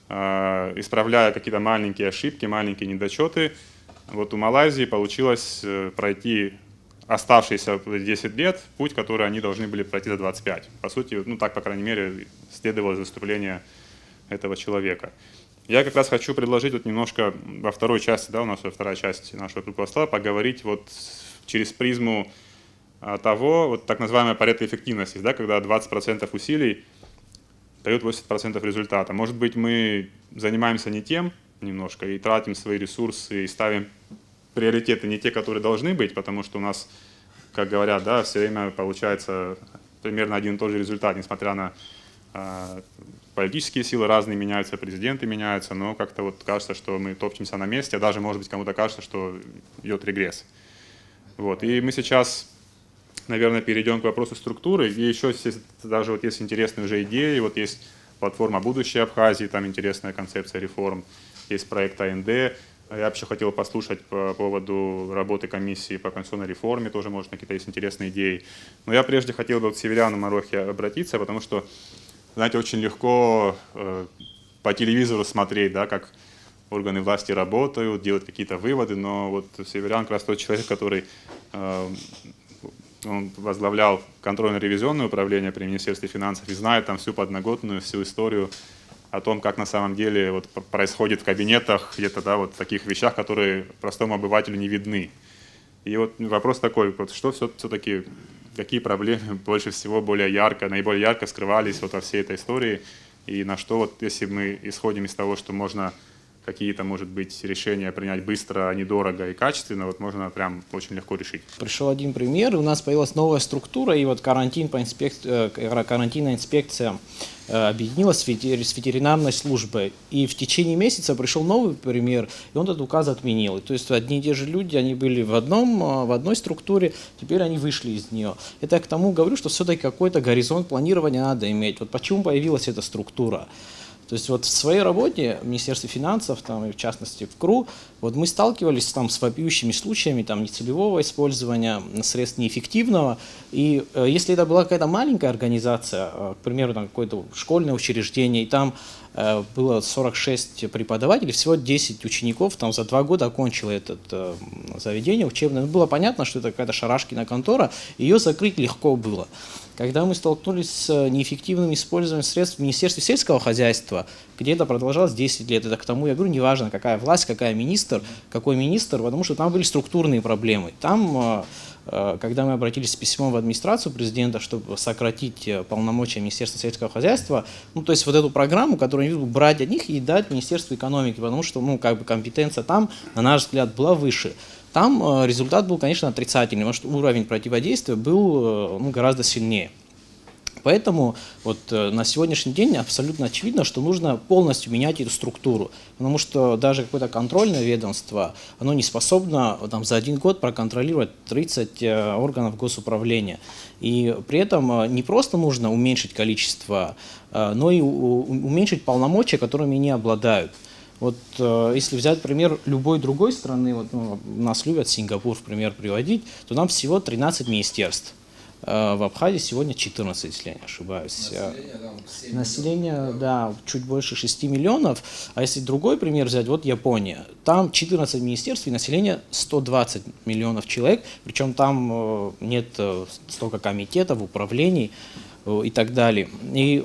исправляя какие-то маленькие ошибки, маленькие недочеты, вот у Малайзии получилось пройти оставшиеся 10 лет путь, который они должны были пройти за 25. По сути, ну так, по крайней мере, следовало из выступления этого человека. Я как раз хочу предложить вот немножко во второй части, да, у нас вторая часть нашего круглого стола, поговорить вот через призму того, вот так называемая Парето эффективности, да, когда 20% усилий дают 80% результата. Может быть, мы занимаемся не тем немножко и тратим свои ресурсы и ставим приоритеты не те, которые должны быть, потому что у нас, как говорят, да, все время получается примерно один и тот же результат, несмотря на политические силы разные меняются, президенты меняются, но как-то вот кажется, что мы топчемся на месте, а даже, может быть, кому-то кажется, что идет регресс. Вот. И мы сейчас, наверное, перейдем к вопросу структуры. И еще даже вот есть интересные уже идеи, вот есть платформа «Будущее Абхазии», там интересная концепция реформ, есть проект АНД. Я вообще хотел послушать по поводу работы комиссии по конституционной реформе, тоже, может, какие-то есть интересные идеи. Но я прежде хотел бы к Северяну Марохе обратиться, потому что, знаете, очень легко по телевизору смотреть, да, как органы власти работают, делать какие-то выводы, но вот Северян как раз тот человек, который он возглавлял контрольно-ревизионное управление при Министерстве финансов и знает там всю подноготную, всю историю о том, как на самом деле вот происходит в кабинетах, где-то, да, вот таких вещах, которые простому обывателю не видны. И вот вопрос такой, вот что все-таки, какие проблемы больше всего наиболее ярко скрывались вот во всей этой истории, и на что, вот если мы исходим из того, что можно какие-то, может быть, решения принять быстро, недорого и качественно, вот можно прям очень легко решить. Пришел один пример, у нас появилась новая структура, и вот карантинная инспекция объединилась с ветеринарной службой. И в течение месяца пришел новый пример, и он этот указ отменил. То есть одни и те же люди, они были в одной структуре, теперь они вышли из нее. Это я к тому говорю, что все-таки какой-то горизонт планирования надо иметь. Вот почему появилась эта структура? То есть вот в своей работе в Министерстве финансов, там, и в частности в КРУ, вот мы сталкивались там с вопиющими случаями там, нецелевого использования средств неэффективного. И если это была какая-то маленькая организация, к примеру, там, какое-то школьное учреждение, и там было 46 преподавателей, всего 10 учеников там, за 2 года окончило это заведение учебное. Было понятно, что это какая-то шарашкина контора, ее закрыть легко было. Когда мы столкнулись с неэффективным использованием средств в Министерстве сельского хозяйства, где это продолжалось 10 лет, это к тому, я говорю, неважно, какая власть, какой министр, потому что там были структурные проблемы. Там, когда мы обратились с письмом в администрацию президента, чтобы сократить полномочия Министерства сельского хозяйства, ну, то есть вот эту программу, которую они будут брать от них и дать Министерству экономики, потому что, ну, как бы компетенция там, на наш взгляд, была выше. Там результат был, конечно, отрицательный, потому что уровень противодействия был гораздо сильнее. Поэтому вот на сегодняшний день абсолютно очевидно, что нужно полностью менять эту структуру, потому что даже какое-то контрольное ведомство, оно не способно там, за 1 год проконтролировать 30 органов госуправления. И при этом не просто нужно уменьшить количество, но и уменьшить полномочия, которыми они обладают. Вот если взять пример любой другой страны, вот, нас любят Сингапур в пример приводить, то там всего 13 министерств. В Абхазии сегодня 14, если я не ошибаюсь. Население, да, чуть больше 6 миллионов. А если другой пример взять, вот Япония. Там 14 министерств и население 120 миллионов человек. Причем там нет столько комитетов, управлений и так далее. И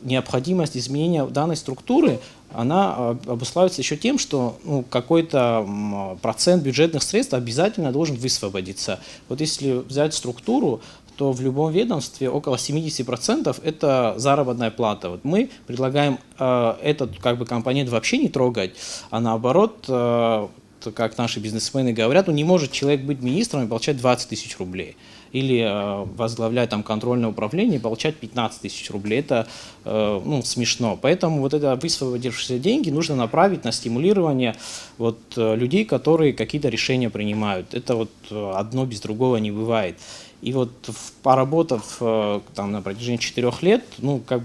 необходимость изменения данной структуры, она обуславливается еще тем, что какой-то процент бюджетных средств обязательно должен высвободиться. Вот если взять структуру, то в любом ведомстве около 70% это заработная плата. Вот мы предлагаем этот компонент вообще не трогать, а наоборот, как наши бизнесмены говорят, не может человек быть министром и получать 20 тысяч рублей. Или возглавлять контрольное управление и получать 15 тысяч рублей. Это смешно. Поэтому вот это высвободившиеся деньги нужно направить на стимулирование людей, которые какие-то решения принимают. Это одно без другого не бывает. И поработав на протяжении 4 лет,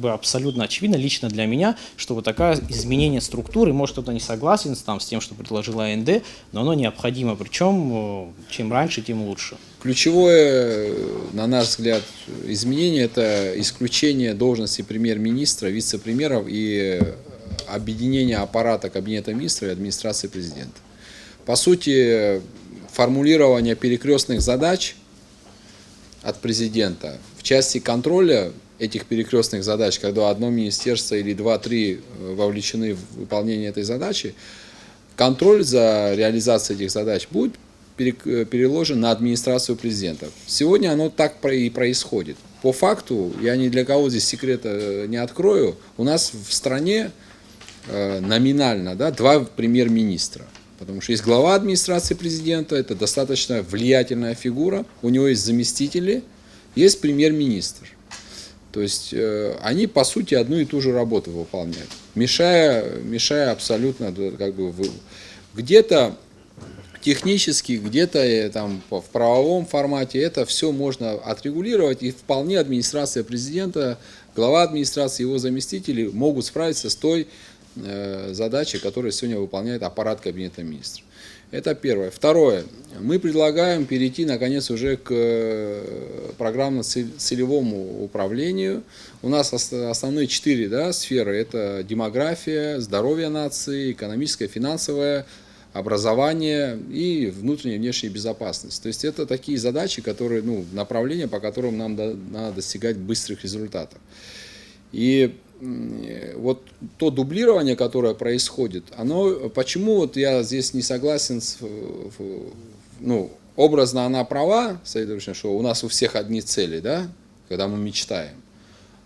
абсолютно очевидно лично для меня, что такое изменение структуры, может кто-то не согласен с тем, что предложила АНД, но оно необходимо, причем чем раньше, тем лучше. Ключевое, на наш взгляд, изменение – это исключение должности премьер-министра, вице-премьеров и объединение аппарата Кабинета министров и администрации президента. По сути, формулирование перекрестных задач от президента в части контроля этих перекрестных задач, когда одно министерство или 2-3 вовлечены в выполнение этой задачи, контроль за реализацией этих задач будет переложен на администрацию президента. Сегодня оно так и происходит. По факту, я ни для кого здесь секрета не открою, у нас в стране номинально 2 премьер-министра. Потому что есть глава администрации президента, это достаточно влиятельная фигура, у него есть заместители, есть премьер-министр. То есть они, по сути, одну и ту же работу выполняют, мешая абсолютно, где-то технически, где-то в правовом формате это все можно отрегулировать, и вполне администрация президента, глава администрации, его заместители могут справиться с той задачи, которые сегодня выполняет аппарат Кабинета министров. Это первое. Второе. Мы предлагаем перейти, наконец, уже к программно-целевому управлению. У нас основные 4 сферы. Это демография, здоровье нации, экономическое, финансовое, образование и внутренняя и внешняя безопасность. То есть это такие задачи, которые, направления, по которым нам надо достигать быстрых результатов. И то дублирование, которое происходит, почему я здесь не согласен образно она права, следовательно, что у нас у всех одни цели, когда мы мечтаем.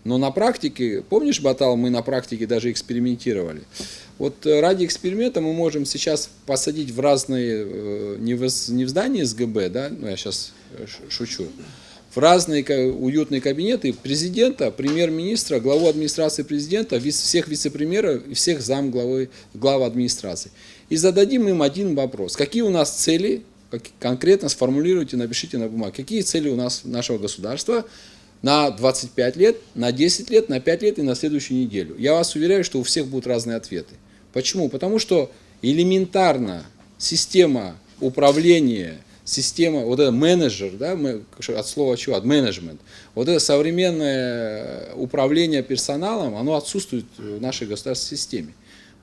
Но на практике, помнишь, Батал, мы на практике даже экспериментировали. Ради эксперимента мы можем сейчас посадить в разные, не в здании СГБ, я сейчас шучу, в разные уютные кабинеты президента, премьер-министра, главу администрации президента, всех вице-премьеров и всех глав администрации. И зададим им один вопрос. Какие у нас цели, конкретно сформулируйте, напишите на бумаге, какие цели у нас, нашего государства на 25 лет, на 10 лет, на 5 лет и на следующую неделю. Я вас уверяю, что у всех будут разные ответы. Почему? Потому что элементарно система управления, система, это менеджер, от слова чего? От менеджмент. Это современное управление персоналом, оно отсутствует в нашей государственной системе.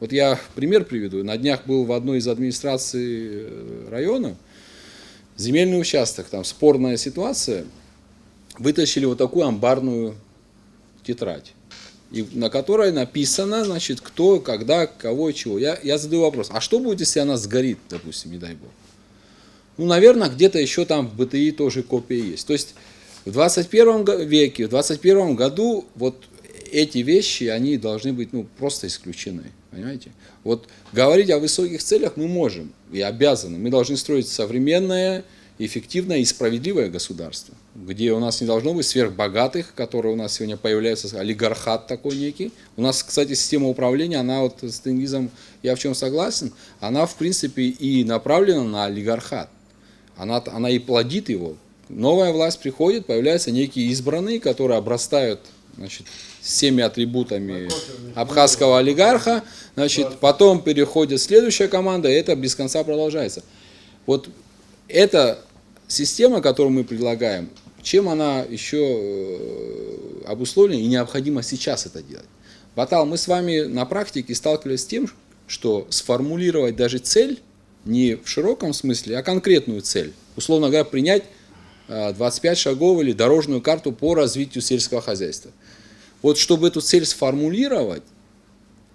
Я пример приведу. На днях был в одной из администраций района, земельный участок, там спорная ситуация, вытащили такую амбарную тетрадь, на которой написано, кто, когда, кого и чего. Я задаю вопрос, а что будет, если она сгорит, допустим, не дай бог? Наверное, где-то еще там в БТИ тоже копия есть. То есть в 21 веке, в 21 году эти вещи, они должны быть просто исключены. Понимаете? Говорить о высоких целях мы можем и обязаны. Мы должны строить современное, эффективное и справедливое государство, где у нас не должно быть сверхбогатых, которые у нас сегодня появляются, олигархат такой некий. У нас, кстати, система управления, она с Тенгизом, я в чем согласен, она в принципе и направлена на олигархат. Она и плодит его. Новая власть приходит, появляются некие избранные, которые обрастают всеми атрибутами абхазского олигарха, потом переходит следующая команда, и это без конца продолжается. Эта система, которую мы предлагаем, чем она еще обусловлена и необходимо сейчас это делать. Батал, мы с вами на практике сталкивались с тем, что сформулировать даже цель не в широком смысле, а конкретную цель. Условно говоря, принять 25 шагов или дорожную карту по развитию сельского хозяйства. Вот чтобы эту цель сформулировать,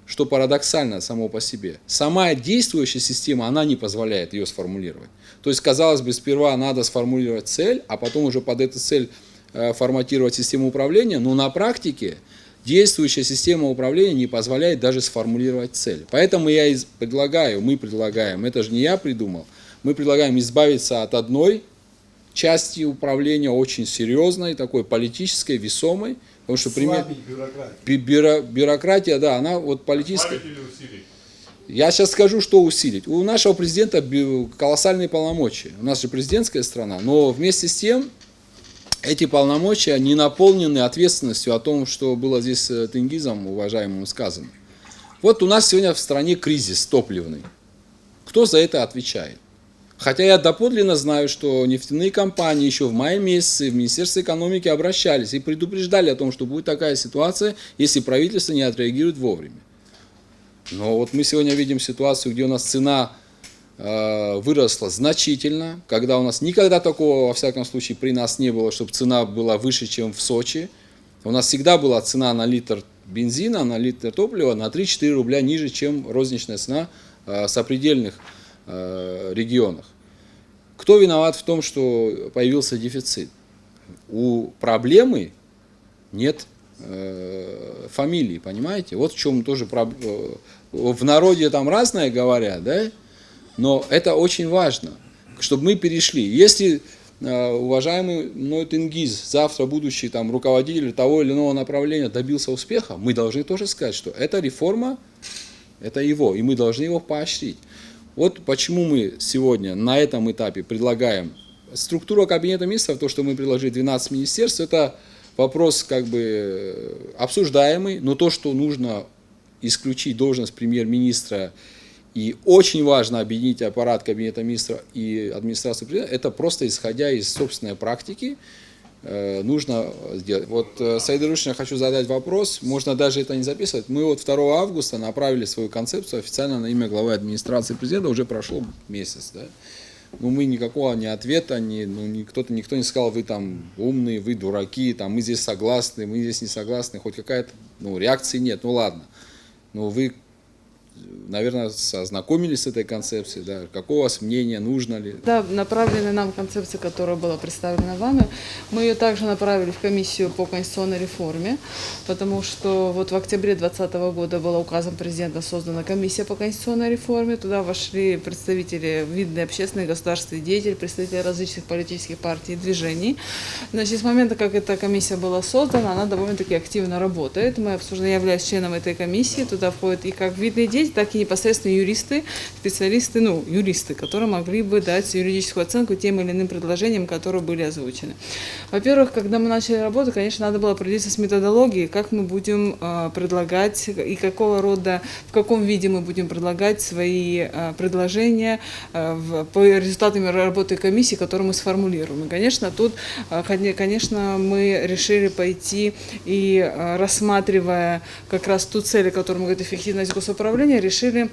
что парадоксально само по себе, сама действующая система, она не позволяет ее сформулировать. То есть, казалось бы, сперва надо сформулировать цель, а потом уже под эту цель форматировать систему управления, но на практике действующая система управления не позволяет даже сформулировать цель. Поэтому я мы предлагаем, это же не я придумал, мы предлагаем избавиться от одной части управления, очень серьезной, такой политической, весомой, потому что бюрократия, да, она вот политическая. Я сейчас скажу, что усилить. У нашего президента колоссальные полномочия. У нас же президентская страна, но вместе с тем эти полномочия не наполнены ответственностью о том, что было здесь Тенгизом, уважаемым, сказано. Вот у нас сегодня в стране кризис топливный. Кто за это отвечает? Хотя я доподлинно знаю, что нефтяные компании еще в мае месяце в Министерство экономики обращались и предупреждали о том, что будет такая ситуация, если правительство не отреагирует вовремя. Но вот мы сегодня видим ситуацию, где у нас цена выросла значительно, когда у нас никогда такого, во всяком случае, при нас не было, чтобы цена была выше, чем в Сочи. У нас всегда была цена на литр бензина, на литр топлива на 3-4 рубля ниже, чем розничная цена в сопредельных регионах. Кто виноват в том, что появился дефицит? У проблемы нет фамилии, понимаете? Вот в чем тоже в народе там разное говорят, да? Но это очень важно, чтобы мы перешли. Если уважаемый мной Тенгиз, завтра будущий там руководитель того или иного направления, добился успеха, мы должны тоже сказать, что эта реформа, это его, и мы должны его поощрить. Вот почему мы сегодня на этом этапе предлагаем структуру кабинета министров, то, что мы предложили 12 министерств, это вопрос как бы обсуждаемый, но то, что нужно исключить должность премьер-министра и очень важно объединить аппарат кабинета министров и администрацию президента, это просто исходя из собственной практики нужно сделать. Вот, Саид Рушин, я хочу задать вопрос, можно даже это не записывать. Мы вот 2 августа направили свою концепцию официально на имя главы администрации президента, уже прошел месяц, да? Но мы никакого ни ответа, никто не сказал, вы там умные, вы дураки, там, мы здесь согласны, мы здесь не согласны, хоть какая-то реакции нет, ну ладно. Но вы, наверное, ознакомились с этой концепцией, да? Какое у вас мнение, нужно ли? Да, направленная нам концепция, которая была представлена вами, мы ее также направили в комиссию по конституционной реформе, потому что вот в октябре 2020 года была указом президента создана комиссия по конституционной реформе, туда вошли представители, видные общественные государственные деятели, представители различных политических партий и движений. Значит, с момента, как эта комиссия была создана, она довольно-таки активно работает. Мы обсуждаем, я являюсь членом этой комиссии, туда входят и как видные деятели, так и непосредственно юристы, специалисты, юристы, которые могли бы дать юридическую оценку тем или иным предложениям, которые были озвучены. Во-первых, когда мы начали работу, конечно, надо было определиться с методологией, как мы будем предлагать и какого рода, в каком виде мы будем предлагать свои предложения по результатам работы комиссии, которую мы сформулируем. И, конечно, тут, конечно, мы решили пойти и рассматривая как раз ту цель, о которой мы говорим, эффективность госуправления, решили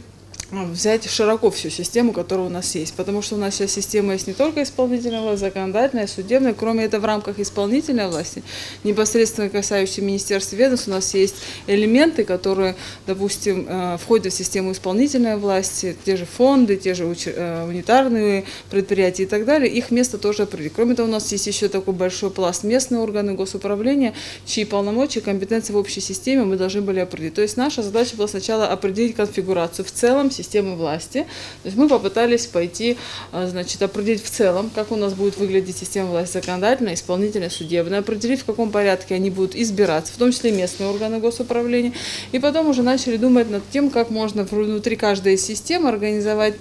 взять широко всю систему, которая у нас есть. Потому что у нас сейчас система есть не только исполнительная власть, законодательная, судебная. Кроме этого, в рамках исполнительной власти, непосредственно касающиеся министерств и ведомств, у нас есть элементы, которые, допустим, входят в систему исполнительной власти, те же фонды, те же унитарные предприятия и так далее. Их место тоже определить. Кроме того, у нас есть еще такой большой пласт местные органы госуправления, чьи полномочия, компетенции в общей системе мы должны были определить. То есть наша задача была сначала определить конфигурацию в целом системы власти. То есть мы попытались пойти, значит, определить в целом, как у нас будет выглядеть система власти законодательная, исполнительная, судебная, определить, в каком порядке они будут избираться, в том числе местные органы госуправления. И потом уже начали думать над тем, как можно внутри каждой системы организовать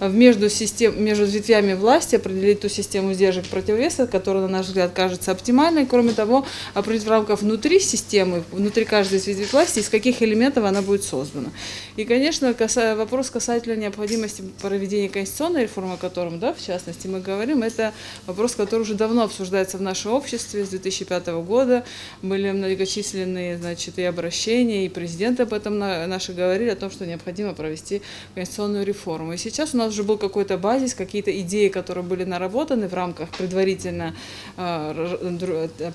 между ветвями власти, определить ту систему сдержек противовеса, которая, на наш взгляд, кажется оптимальной. Кроме того, определить в рамках внутри системы, внутри каждой из ветвей власти, из каких элементов она будет создана. И, конечно, касая вопроса вопрос касательно необходимости проведения конституционной реформы, о котором, да, в частности, мы говорим, это вопрос, который уже давно обсуждается в нашем обществе с 2005 года. Были многочисленные, значит, и обращения, и президент об этом наши говорили, о том, что необходимо провести конституционную реформу. И сейчас у нас уже был какой-то базис, какие-то идеи, которые были наработаны в рамках предварительно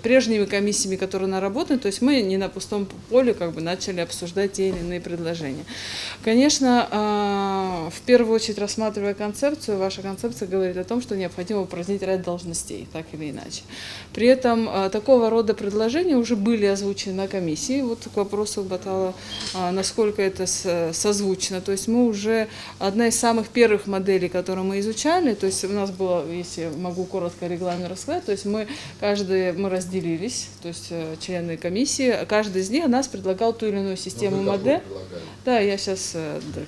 прежними комиссиями, которые наработаны, то есть мы не на пустом поле как бы начали обсуждать те или иные предложения. Конечно, в первую очередь, рассматривая концепцию, ваша концепция говорит о том, что необходимо упразднить ряд должностей, так или иначе. При этом такого рода предложения уже были озвучены на комиссии. Вот к вопросу Баталова, насколько это созвучно. То есть мы уже, одна из самых первых моделей, которые мы изучали, то есть у нас было, если могу коротко регламент рассказать, то есть мы разделились, то есть члены комиссии, каждый из них нас предлагал ту или иную систему модель. Да, я сейчас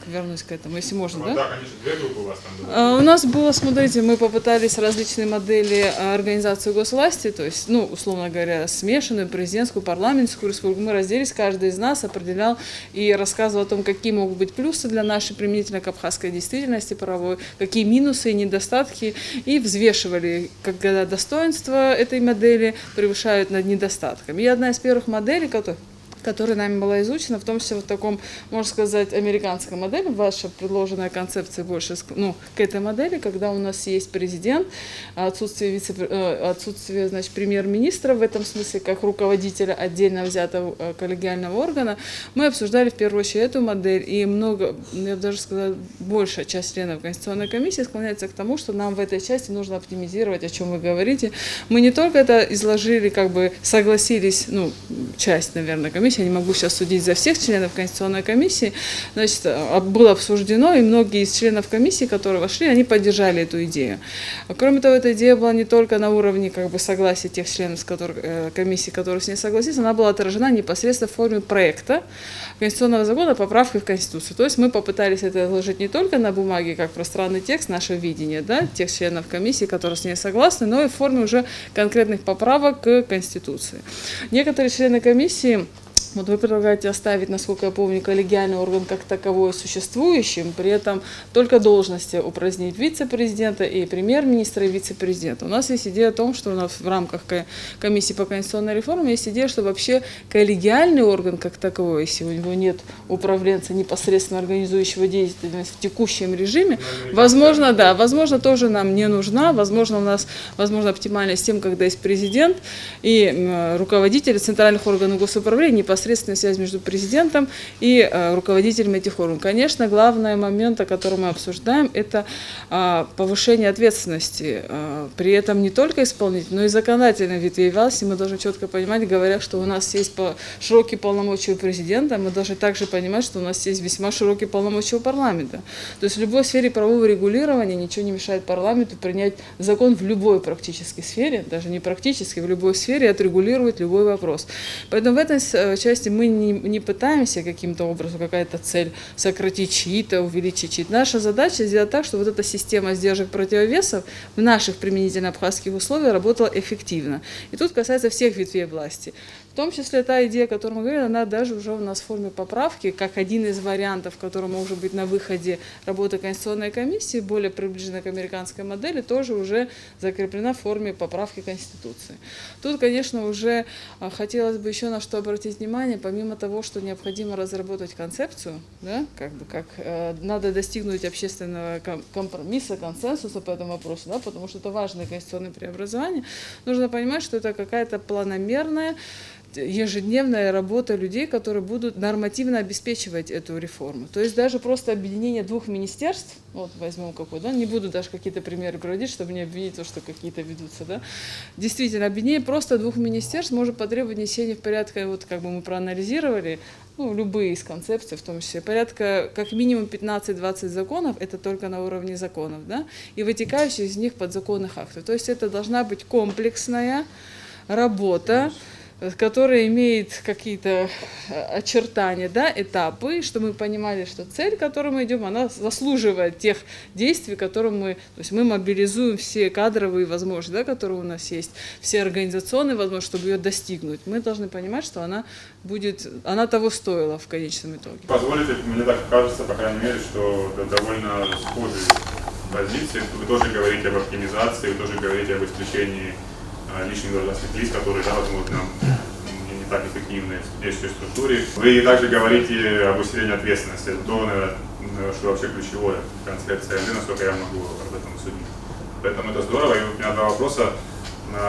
вернусь к этому, если можно, да? Да, конечно, две группы у вас там было. У нас было, смотрите, мы попытались различные модели организации госвласти, то есть, ну, условно говоря, смешанную, президентскую, парламентскую республику. Мы разделились, каждый из нас определял и рассказывал о том, какие могут быть плюсы для нашей применительно к абхазской действительности правовой, какие минусы и недостатки, и взвешивали, когда достоинства этой модели превышают над недостатками. И одна из первых моделей, которая нами была изучена, в том числе в таком, можно сказать, американской модели. Ваша предложенная концепция больше к этой модели, когда у нас есть президент, отсутствие значит, премьер-министра в этом смысле, как руководителя отдельно взятого коллегиального органа. Мы обсуждали в первую очередь эту модель, и много, я бы даже сказала, большая часть членов Конституционной комиссии склоняется к тому, что нам в этой части нужно оптимизировать, о чем вы говорите. Мы не только это изложили, как бы согласились, часть, наверное, комиссии, я не могу сейчас судить за всех членов Конституционной комиссии, значит, было обсуждено, и многие из членов комиссии, которые вошли, они поддержали эту идею. Кроме того, эта идея была не только на уровне как бы согласия тех членов комиссии, которые с ней согласились, она была отражена непосредственно в форме проекта конституционного закона поправкой в Конституцию. То есть мы попытались это изложить не только на бумаге, как пространный текст, наше видение, да, тех членов комиссии, которые с ней согласны, но и в форме уже конкретных поправок к Конституции. Некоторые члены комиссии, вот вы предлагаете оставить, насколько я помню, коллегиальный орган как таковой существующим, при этом только должности упразднить вице-президента и премьер-министра и вице-президента. У нас есть идея о том, что у нас в рамках комиссии по конституционной реформе есть идея, что вообще коллегиальный орган как таковой, если у него нет управленца, непосредственно организующего деятельность в текущем режиме, возможно, тоже нам не нужна, возможно, оптимальная система, когда есть президент и руководители центральных органов госуправления, непосредственная связь между президентом и руководителем этих органов. Конечно, главный момент, о котором мы обсуждаем, это повышение ответственности. При этом не только исполнительной, но и законодательной ветви власти. Мы должны четко понимать, говоря, что у нас есть широкие полномочия у президента, мы должны также понимать, что у нас есть весьма широкие полномочия у парламента. То есть в любой сфере правового регулирования ничего не мешает парламенту принять закон в любой практической сфере, даже не практически, в любой сфере отрегулировать любой вопрос. Поэтому в этой части мы не пытаемся каким-то образом, какая-то цель сократить чьи-то, увеличить чьи-то. Наша задача сделать так, чтобы вот эта система сдержек противовесов в наших применительно абхазских условиях работала эффективно. И тут касается всех ветвей власти. В том числе та идея, о которой мы говорили, она даже уже у нас в форме поправки, как один из вариантов, который может быть на выходе работы Конституционной комиссии, более приближена к американской модели, тоже уже закреплена в форме поправки Конституции. Тут, конечно, уже хотелось бы еще на что обратить внимание, помимо того, что необходимо разработать концепцию, да, как надо достигнуть общественного компромисса, консенсуса по этому вопросу, да, потому что это важное конституционное преобразование, нужно понимать, что это какая-то планомерная, ежедневная работа людей, которые будут нормативно обеспечивать эту реформу. То есть даже просто объединение двух министерств, вот возьмем какой, да, не буду даже какие-то примеры приводить, чтобы не обвинить то, что какие-то ведутся, да. Действительно, объединение просто двух министерств может потребовать внесения в порядке, вот как бы мы проанализировали, любые из концепций, в том числе, порядка как минимум 15-20 законов, это только на уровне законов, да, и вытекающих из них подзаконных актов. То есть это должна быть комплексная работа который имеет какие-то очертания, да, этапы, что мы понимали, что цель, к которой мы идем, она заслуживает тех действий, которые мы, то есть мы мобилизуем все кадровые возможности, да, которые у нас есть, все организационные возможности, чтобы ее достигнуть. Мы должны понимать, что она того стоила в конечном итоге. Позволите, мне так кажется, по крайней мере, что это довольно схожие позиции. Вы тоже говорите об оптимизации, вы тоже говорите об исключении лишних должностных лиц, которые, да, возможно, не так эффективны в действующей структуре. Вы также говорите об усилении ответственности. Это то, наверное, что вообще ключевое в концепции АНД, насколько я могу об этом судить. Поэтому это здорово. И у меня два вопроса.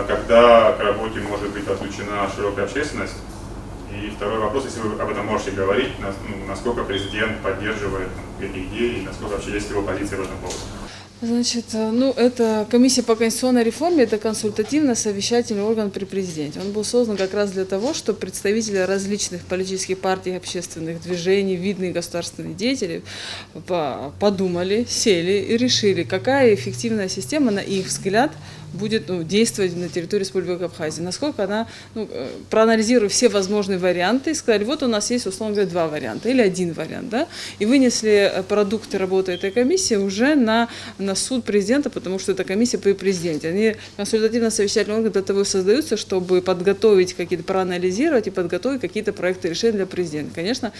Когда к работе может быть подключена широкая общественность? И второй вопрос, если вы об этом можете говорить, насколько президент поддерживает эти идеи, и насколько вообще есть его позиция в этом поводу? Значит, это комиссия по конституционной реформе, это консультативно-совещательный орган при президенте. Он был создан как раз для того, чтобы представители различных политических партий, общественных движений, видные государственные деятели подумали, сели и решили, какая эффективная система, на их взгляд, будет действовать на территории Республики Абхазия. Насколько она, проанализируя все возможные варианты, сказали, вот у нас есть, условно говоря, два варианта или один вариант, да, и вынесли продукты работы этой комиссии уже на суд президента, потому что это комиссия при президенте. Они консультативно-совещательные органы для того и создаются, чтобы подготовить какие-то, проанализировать и подготовить какие-то проекты решения для президента. Конечно,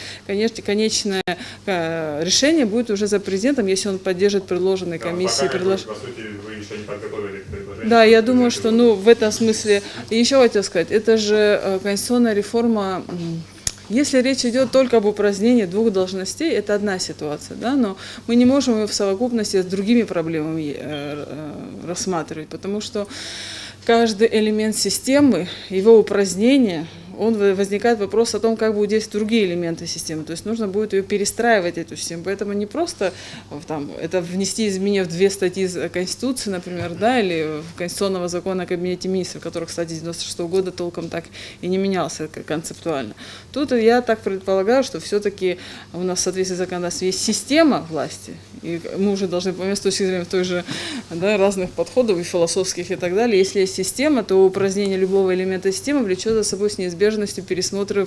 конечное решение будет уже за президентом, если он поддержит предложенные комиссии. По сути, вы еще не подготовили предложение. Да, я думаю, что в этом смысле, и еще хотел сказать, это же конституционная реформа. Если речь идет только об упразднении двух должностей, это одна ситуация, да, но мы не можем ее в совокупности с другими проблемами рассматривать, потому что каждый элемент системы, его упразднение, возникает вопрос о том, как будут действовать другие элементы системы. То есть нужно будет ее перестраивать, эту систему. Поэтому не просто это внести изменения в 2 статьи Конституции, например, да, или в Конституционного закона о Кабинете министров, который, кстати, с 1996 года толком так и не менялся концептуально. Тут я так предполагаю, что все-таки у нас в соответствии с законодательством есть система власти, и мы уже должны понимать с точки зрения той же, да, разных подходов и философских и так далее. Если есть система, то упразднение любого элемента системы влечет за собой с неизбежностью пересмотра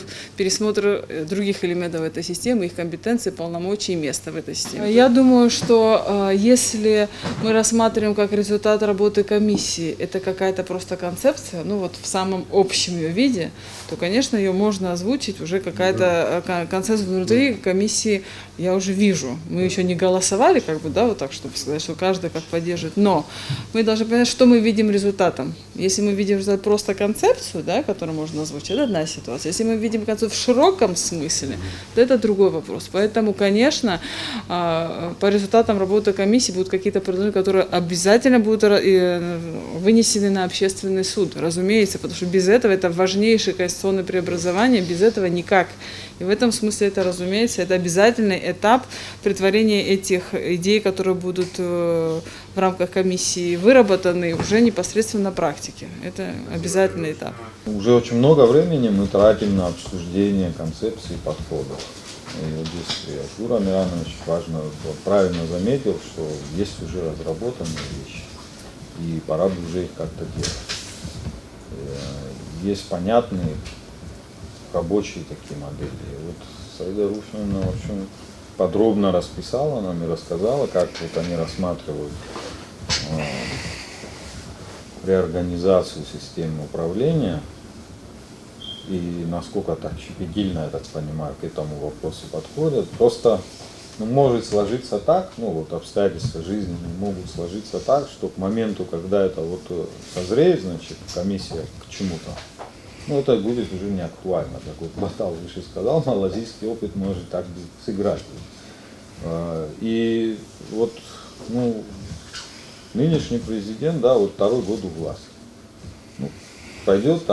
других элементов этой системы, их компетенции, полномочий и места в этой системе. Я думаю, что если мы рассматриваем как результат работы комиссии, это какая-то просто концепция, в самом общем ее виде, то, конечно, ее можно озвучить, уже какая-то концепция внутри комиссии я уже вижу. Мы еще не голосовали, вот так, чтобы сказать, что каждый как поддерживает, но мы должны понять, что мы видим результатом. Если мы видим просто концепцию, да, которую можно озвучить, это одна ситуация. Если мы видим концепцию в широком смысле, то это другой вопрос. Поэтому, конечно, по результатам работы комиссии будут какие-то предложения, которые обязательно будут вынесены на общественный суд, разумеется, потому что без этого это важнейшее конституционное преобразование, без этого никак. И в этом смысле это, разумеется, это обязательный этап претворения этих идей, которые будут в рамках комиссии выработаны уже непосредственно на практике. Это обязательный этап. Уже очень много времени мы тратим на обсуждение концепций и подходов. И вот здесь Юра Миронович правильно заметил, что есть уже разработанные вещи, и пора бы уже их как-то делать. Есть понятные рабочие такие модели. Вот Саида Руфьевна очень подробно расписала нам и рассказала, как вот они рассматривают реорганизацию системы управления и насколько так щепетильно, я так понимаю, к этому вопросу подходят. Просто может сложиться так, обстоятельства жизни могут сложиться так, что к моменту, когда это созреет, значит, комиссия к чему-то, это будет уже не актуально. Как вот Батал выше сказал, малазийский опыт может так сыграть. И нынешний президент, второй год у власти. Пройдет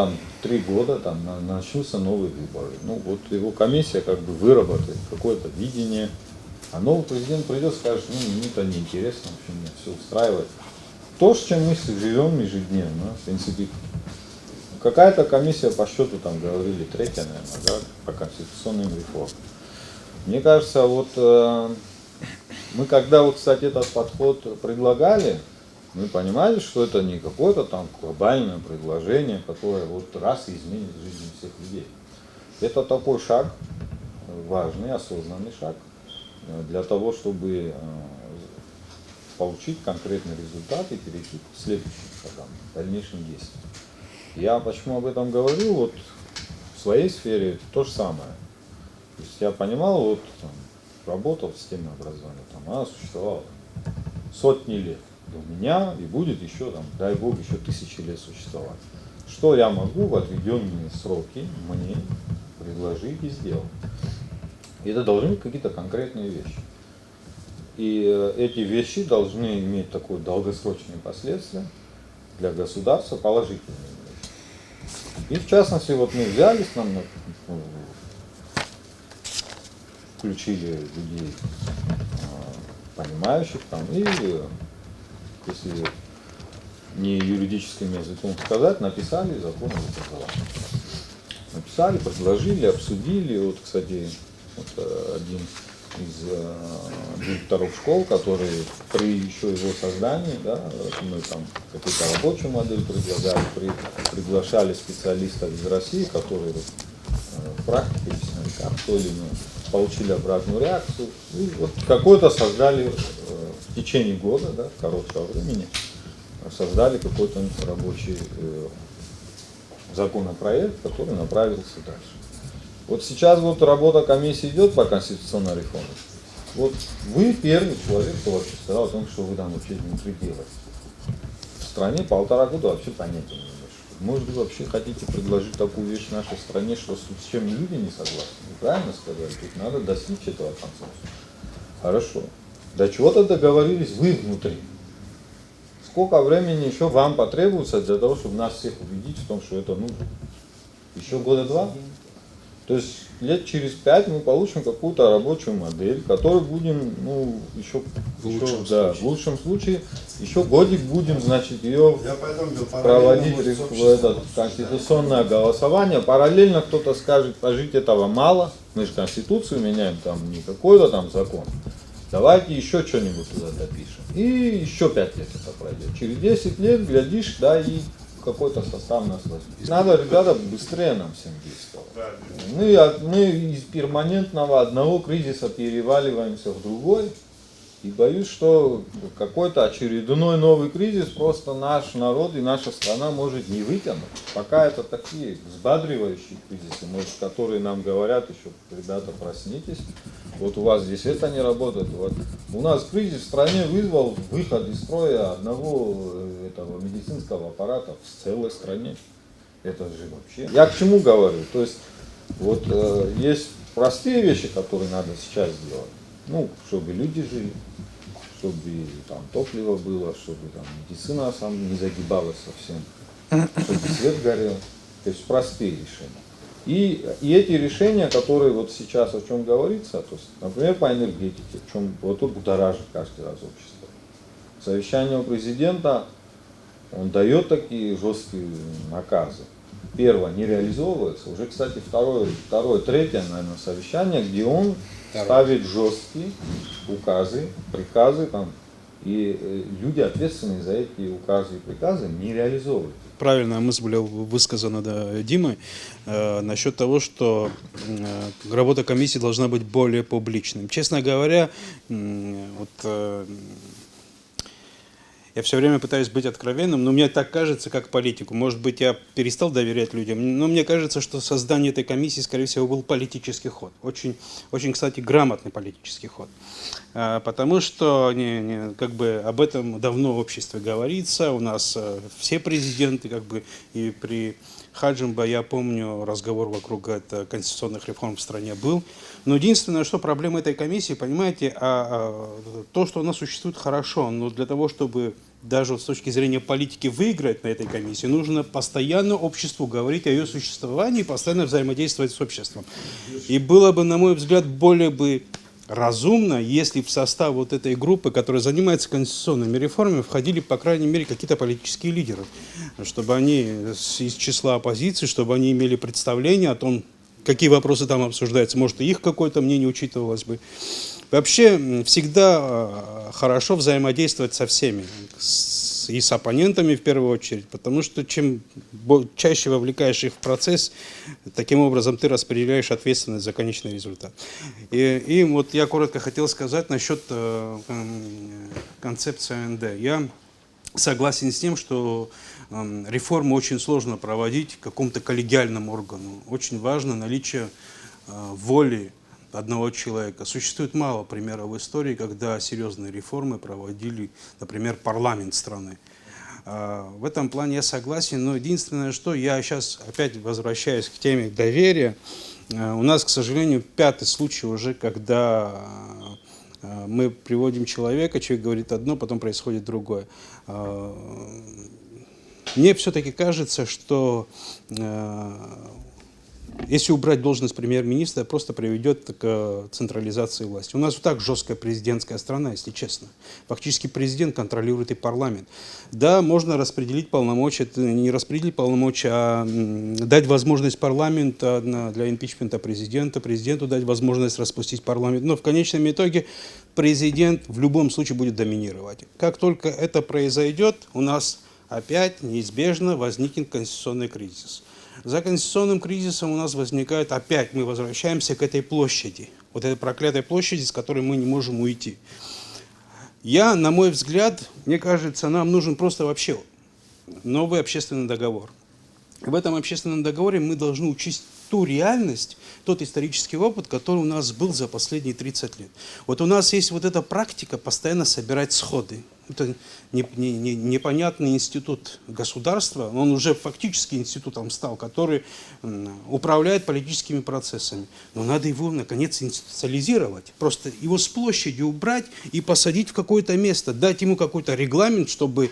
3 года, начнутся новые выборы. Его комиссия выработает какое-то видение, а новый президент придет и скажет, мне это неинтересно, вообще меня все устраивает. То, с чем мы живем ежедневно, в принципе, какая-то комиссия по счету, говорили, 3-я, наверное, да, по конституционным реформам. Мне кажется, мы когда, кстати, этот подход предлагали, Вы понимаете, что это не какое-то там глобальное предложение, которое вот раз и изменит жизнь всех людей. Это такой шаг, важный, осознанный шаг, для того, чтобы получить конкретный результат и перейти к следующим шагам, дальнейшим действиям. Я почему об этом говорю, вот в своей сфере то же самое. То есть я понимал, вот там, работал в системе образования, там, она существовала сотни лет до меня и будет еще, там, дай бог, еще тысячи лет существовать. Что я могу в отведенные сроки мне предложить и сделать? И это должны быть какие-то конкретные вещи. И эти вещи должны иметь такое долгосрочные последствия для государства, положительные вещи. И в частности, вот мы взялись, включили людей, понимающих там, и если не юридическим языком сказать, написали закон об образовании. Написали, предложили, обсудили. Вот, кстати, вот один из директоров школ, который при еще его создании, да, мы там какую-то рабочую модель предлагали, приглашали специалистов из России, которые в практике объясняли, как то или иное, получили обратную реакцию. И вот какой-то создали в течение года, да, короткого времени, создали какой-то рабочий законопроект, который направился дальше. Вот сейчас вот работа комиссии идет по конституционной реформе. Вот вы первый человек, кто вообще сказал о том, что вы там вообще внутри делаете. В стране 1,5 года вообще понятия не имеешь. Может, вы вообще хотите предложить такую вещь в нашей стране, что с чем люди не согласны? Вы правильно сказали, тут надо достичь этого консенсуса. Хорошо. До чего-то договорились вы внутри. Сколько времени еще вам потребуется для того, чтобы нас всех убедить в том, что это нужно? Еще года 2? То есть лет через 5 мы получим какую-то рабочую модель, которую будем, ну, еще в лучшем случае, еще годик будем, значит, ее проводить в это конституционное голосование. Параллельно кто-то скажет, пожить этого мало, мы же конституцию меняем, там не какой-то там закон. Давайте еще что-нибудь туда допишем. И еще 5 лет это пройдет. Через 10 лет, глядишь, да, и какой-то состав нас возьмет. Надо, ребята, быстрее нам всем действовать. Мы из перманентного одного кризиса переваливаемся в другой. И боюсь, что какой-то очередной новый кризис просто наш народ и наша страна может не вытянуть. Пока это такие взбадривающие кризисы, может, которые нам говорят еще, ребята, проснитесь. Вот у вас здесь это не работает. Вот. У нас кризис в стране вызвал выход из строя одного этого медицинского аппарата в целой стране. Это же вообще... Я к чему говорю? То есть, вот есть простые вещи, которые надо сейчас сделать. Ну, чтобы люди жили, чтобы там топливо было, чтобы там медицина сам не загибалась совсем, чтобы свет горел. То есть простые решения. И эти решения, которые вот сейчас о чем говорится, то есть, например, по энергетике, в чем вот тут будоражит каждый раз общество. Совещание у президента, он дает такие жесткие наказы. Первое, не реализовывается. Уже, кстати, второе, третье, наверное, совещание, где он ставит жесткие указы, приказы, там, и люди, ответственные за эти указы и приказы, не реализовывают. Правильная мысль была высказана Димой насчет того, что работа комиссии должна быть более публичной. Честно говоря, вот я все время пытаюсь быть откровенным, но мне так кажется, как политику. Может быть, я перестал доверять людям, но мне кажется, что создание этой комиссии, скорее всего, был политический ход. Очень, очень, кстати, грамотный политический ход. Потому что как бы об этом давно в обществе говорится. У нас все президенты, как бы, и при Хаджимба, я помню, разговор вокруг конституционных реформ в стране был. Но единственное, что проблема этой комиссии, понимаете, то, что она существует, хорошо, но для того, чтобы даже с точки зрения политики выиграть на этой комиссии, нужно постоянно обществу говорить о ее существовании и постоянно взаимодействовать с обществом. И было бы, на мой взгляд, более бы разумно, если в состав вот этой группы, которая занимается конституционными реформами, входили, по крайней мере, какие-то политические лидеры, чтобы они из числа оппозиции, чтобы они имели представление о том, какие вопросы там обсуждаются, может, и их какое-то мнение учитывалось бы. Вообще, всегда хорошо взаимодействовать со всеми, и с оппонентами в первую очередь, потому что чем чаще вовлекаешь их в процесс, таким образом ты распределяешь ответственность за конечный результат. И вот я коротко хотел сказать насчет концепции АНД. Я согласен с тем, что реформу очень сложно проводить какому-то коллегиальному органу. Очень важно наличие воли одного человека. Существует мало примеров в истории, когда серьезные реформы проводили, например, парламент страны. В этом плане я согласен, но единственное, что я сейчас опять возвращаюсь к теме доверия. У нас, к сожалению, 5-й случай уже, когда мы приводим человека, человек говорит одно, потом происходит другое. Мне все-таки кажется, что если убрать должность премьер-министра, просто приведет к централизации власти. У нас вот так жесткая президентская страна, если честно. Фактически президент контролирует и парламент. Да, можно распределить полномочия, не распределить полномочия, а дать возможность парламенту для импичмента президента, президенту дать возможность распустить парламент. Но в конечном итоге президент в любом случае будет доминировать. Как только это произойдет, у нас опять неизбежно возникнет конституционный кризис. За конституционным кризисом у нас возникает, опять мы возвращаемся к этой площади, вот этой проклятой площади, с которой мы не можем уйти. На мой взгляд, мне кажется, нам нужен просто вообще новый общественный договор. В этом общественном договоре мы должны учесть ту реальность, тот исторический опыт, который у нас был за последние 30 лет. Вот у нас есть вот эта практика постоянно собирать сходы. Это непонятный институт государства, он уже фактически институтом стал, который управляет политическими процессами. Но надо его, наконец, институциализировать. Просто его с площади убрать и посадить в какое-то место, дать ему какой-то регламент, чтобы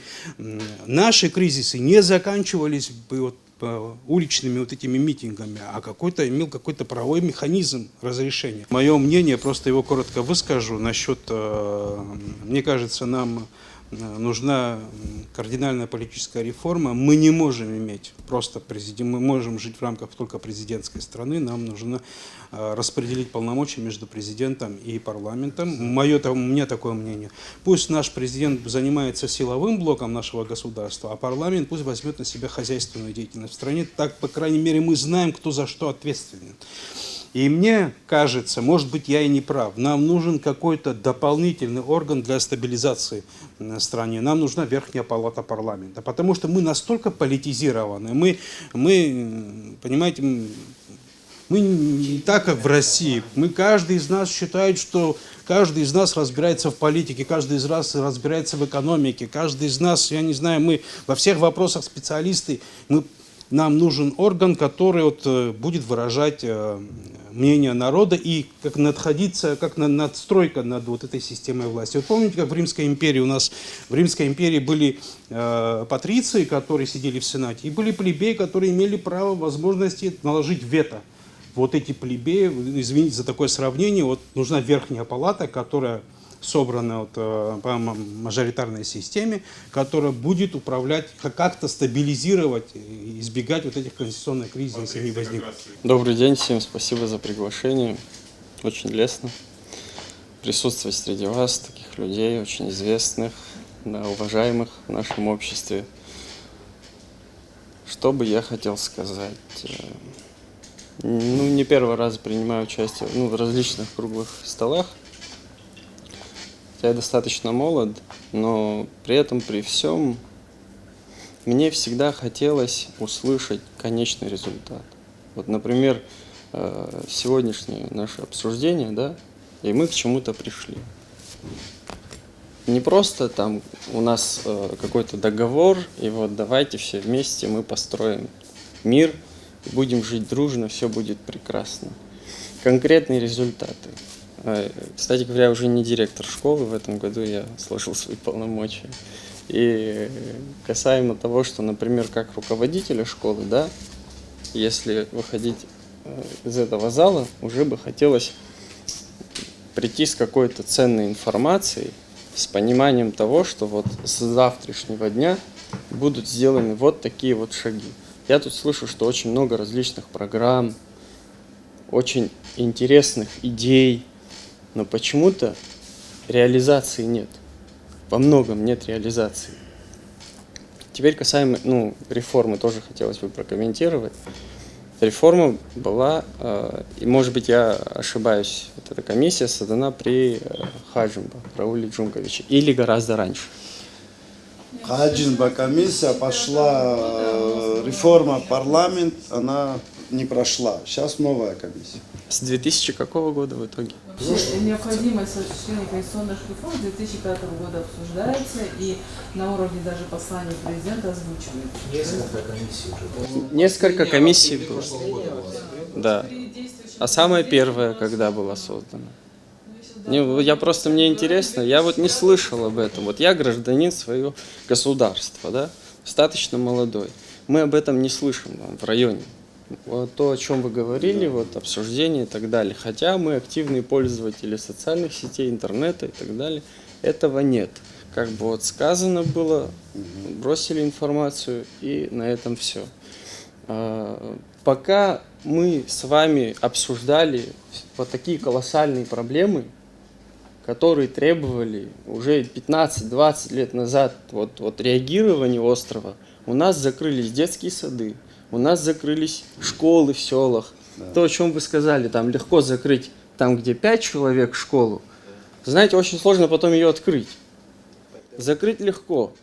наши кризисы не заканчивались бы уличными вот этими митингами, а имел какой-то правовой механизм разрешения. Мое мнение, просто его коротко выскажу насчет, мне кажется, нам нужна кардинальная политическая реформа. Мы не можем иметь просто президент, мы можем жить в рамках только президентской страны, нам нужно распределить полномочия между президентом и парламентом. У меня такое мнение. Пусть наш президент занимается силовым блоком нашего государства, а парламент пусть возьмет на себя хозяйственную деятельность в стране. Так, по крайней мере, мы знаем, кто за что ответственен. И мне кажется, может быть, я и не прав, нам нужен какой-то дополнительный орган для стабилизации страны. Нам нужна верхняя палата парламента, потому что мы настолько политизированы. Мы понимаете, мы не так, как в России. Каждый из нас считает, что каждый из нас разбирается в политике, каждый из нас разбирается в экономике, каждый из нас, я не знаю, мы во всех вопросах специалисты. Нам нужен орган, который будет выражать мнение народа и как надстройка над вот этой системой власти. Вот помните, как в Римской империи в Римской империи были патриции, которые сидели в Сенате, и были плебеи, которые имели право, возможности наложить вето. Вот эти плебеи, извините за такое сравнение, нужна верхняя палата, которая собрана по мажоритарной системе, которая будет управлять, как-то стабилизировать, избегать вот этих конституционных кризисов, если они возникнут. Добрый день, всем спасибо за приглашение. Очень лестно присутствовать среди вас, таких людей, очень известных, да, уважаемых в нашем обществе. Что бы я хотел сказать? Не первый раз принимаю участие в различных круглых столах. Я достаточно молод, но при этом, при всем, мне всегда хотелось услышать конечный результат. Вот, например, сегодняшнее наше обсуждение, да, и мы к чему-то пришли. Не просто там у нас какой-то договор, и вот давайте все вместе мы построим мир, будем жить дружно, все будет прекрасно. Конкретные результаты. Кстати говоря, я уже не директор школы, в этом году я сложил свои полномочия. И касаемо того, что, например, как руководителя школы, да, если выходить из этого зала, уже бы хотелось прийти с какой-то ценной информацией, с пониманием того, что вот с завтрашнего дня будут сделаны вот такие вот шаги. Я тут слышу, что очень много различных программ, очень интересных идей, но почему-то реализации нет. Во многом нет реализации. Теперь касаемо реформы, тоже хотелось бы прокомментировать. Реформа была, и может быть я ошибаюсь, вот эта комиссия создана при Хаджимба Рауле Джумковиче или гораздо раньше. Хаджимба комиссия пошла, реформа парламент, она не прошла. Сейчас новая комиссия. С 2000 какого года в итоге? Вообще, необходимость осуществления конституционных реформ с 2005 года обсуждается и на уровне даже послания президента озвучивается. Несколько комиссий было. Да. А самая первая, когда была создана? Мне интересно, я вот не слышал об этом. Вот я гражданин своего государства, да, достаточно молодой. Мы об этом не слышим в районе. Вот то, о чем вы говорили, вот обсуждение и так далее. Хотя мы активные пользователи социальных сетей, интернета и так далее, этого нет. Как бы вот сказано было, бросили информацию и на этом все. Пока мы с вами обсуждали вот такие колоссальные проблемы, которые требовали уже 15-20 лет назад вот реагирования острова, у нас закрылись детские сады, у нас закрылись школы в селах. Да. То, о чем вы сказали, там легко закрыть, там, где 5 человек школу. Знаете, очень сложно потом ее открыть. Закрыть легко.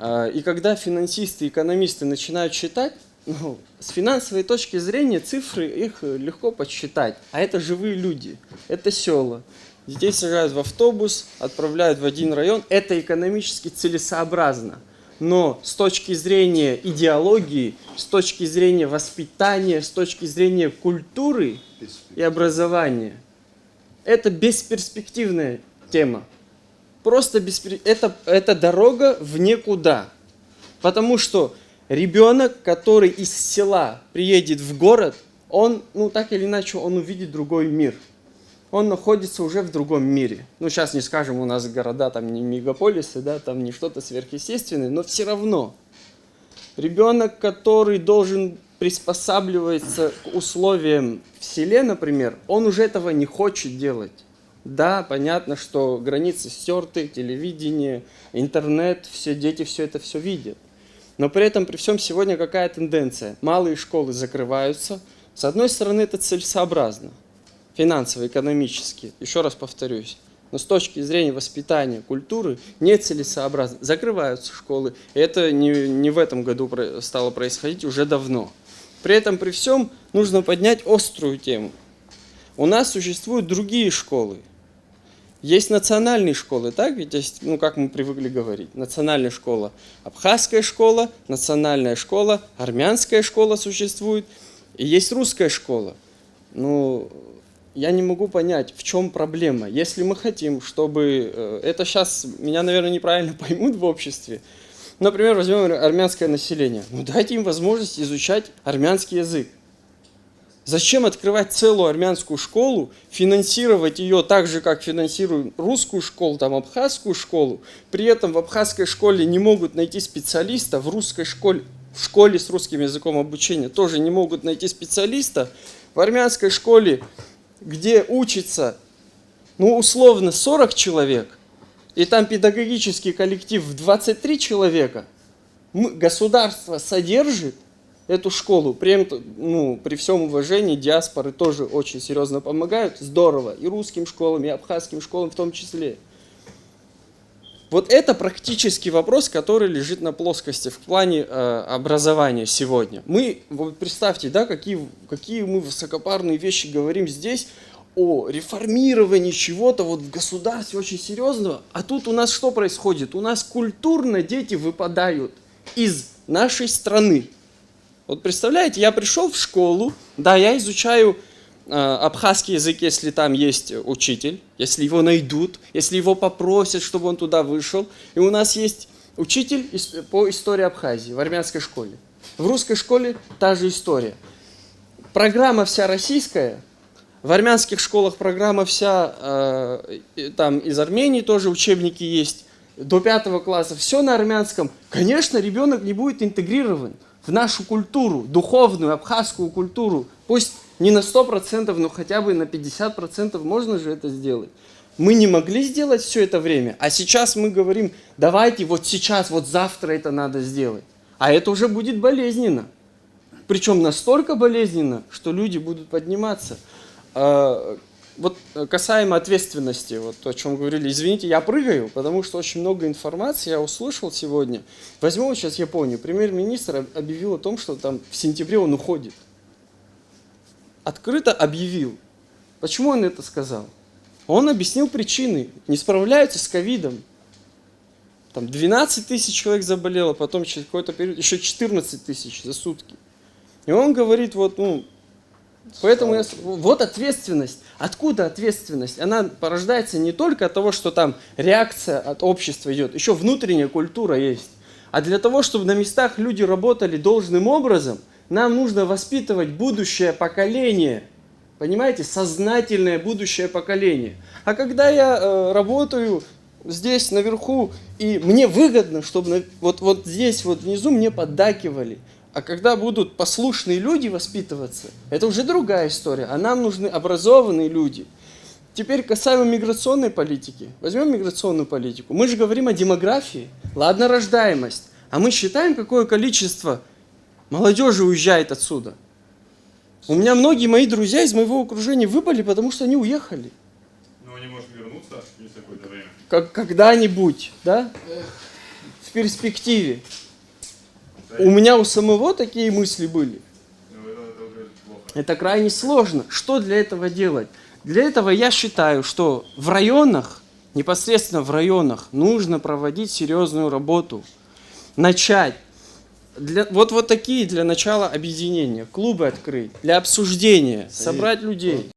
И когда финансисты, экономисты начинают считать, с финансовой точки зрения цифры их легко подсчитать. А это живые люди, это села. Детей сажают в автобус, отправляют в один район. Это экономически целесообразно. Но с точки зрения идеологии, с точки зрения воспитания, с точки зрения культуры и образования, это бесперспективная тема. Просто это дорога в никуда. Потому что ребенок, который из села приедет в город, он, так или иначе, он увидит другой мир. Он находится уже в другом мире. Сейчас не скажем, у нас города там не мегаполисы, да, там не что-то сверхъестественное, но все равно. Ребенок, который должен приспосабливаться к условиям в селе, например, он уже этого не хочет делать. Да, понятно, что границы стерты, телевидение, интернет, дети все это все видят. Но при этом, при всем, сегодня какая тенденция? Малые школы закрываются. С одной стороны, это целесообразно. Финансово, экономически, еще раз повторюсь, но с точки зрения воспитания, культуры, нецелесообразно. Закрываются школы. И это не в этом году стало происходить, уже давно. При этом, при всем, нужно поднять острую тему. У нас существуют другие школы. Есть национальные школы, так? Ведь есть, как мы привыкли говорить, национальная школа, абхазская школа, национальная школа, армянская школа существует, и есть русская школа. Я не могу понять, в чем проблема. Если мы хотим, чтобы... Это сейчас меня, наверное, неправильно поймут в обществе. Например, возьмем армянское население. Дайте им возможность изучать армянский язык. Зачем открывать целую армянскую школу, финансировать ее так же, как финансируют русскую школу, абхазскую школу, при этом в абхазской школе не могут найти специалиста, в русской школе, в школе с русским языком обучения тоже не могут найти специалиста, в армянской школе, где учится, условно, 40 человек, и там педагогический коллектив в 23 человека, государство содержит эту школу, при всем уважении, диаспоры тоже очень серьезно помогают, здорово, и русским школам, и абхазским школам в том числе. Вот это практический вопрос, который лежит на плоскости в плане образования сегодня. Представьте, да, какие мы высокопарные вещи говорим здесь о реформировании чего-то в государстве очень серьезного, а тут у нас что происходит? У нас культурно дети выпадают из нашей страны. Вот представляете, я пришел в школу, да, я изучаю абхазский язык, если там есть учитель, если его найдут, если его попросят, чтобы он туда вышел. И у нас есть учитель по истории Абхазии в армянской школе. В русской школе та же история. Программа вся российская, в армянских школах программа вся, там из Армении тоже учебники есть, до 5 класса, все на армянском. Конечно, ребенок не будет интегрирован в нашу культуру, духовную, абхазскую культуру. Пусть не на 100%, но хотя бы на 50% можно же это сделать. Мы не могли сделать все это время, а сейчас мы говорим, давайте вот сейчас, вот завтра это надо сделать. А это уже будет болезненно. Причем настолько болезненно, что люди будут подниматься. Вот касаемо ответственности, вот то, о чем говорили, извините, я прыгаю, потому что очень много информации я услышал сегодня. Возьмем сейчас Японию. Премьер-министр объявил о том, что там в сентябре он уходит. Открыто объявил. Почему он это сказал? Он объяснил причины. Не справляются с ковидом. Там 12 тысяч человек заболело, потом через какой-то период еще 14 тысяч за сутки. И он говорит, вот, поэтому вот ответственность. Откуда ответственность? Она порождается не только от того, что там реакция от общества идет, еще внутренняя культура есть. А для того, чтобы на местах люди работали должным образом, нам нужно воспитывать будущее поколение. Понимаете? Сознательное будущее поколение. А когда я работаю здесь наверху, и мне выгодно, чтобы вот здесь вот внизу мне поддакивали. А когда будут послушные люди воспитываться, это уже другая история. А нам нужны образованные люди. Теперь касаемо миграционной политики. Возьмем миграционную политику. Мы же говорим о демографии. Ладно, рождаемость. А мы считаем, какое количество молодежи уезжает отсюда. У меня многие мои друзья из моего окружения выпали, потому что они уехали. Но они, может, вернуться через какое-то время. Когда-нибудь, да? В перспективе. У меня у самого такие мысли были. Это крайне сложно. Что для этого делать? Для этого я считаю, что в районах, непосредственно в районах, нужно проводить серьезную работу. Начать. Вот такие для начала объединения. Клубы открыть. Для обсуждения. Собрать людей.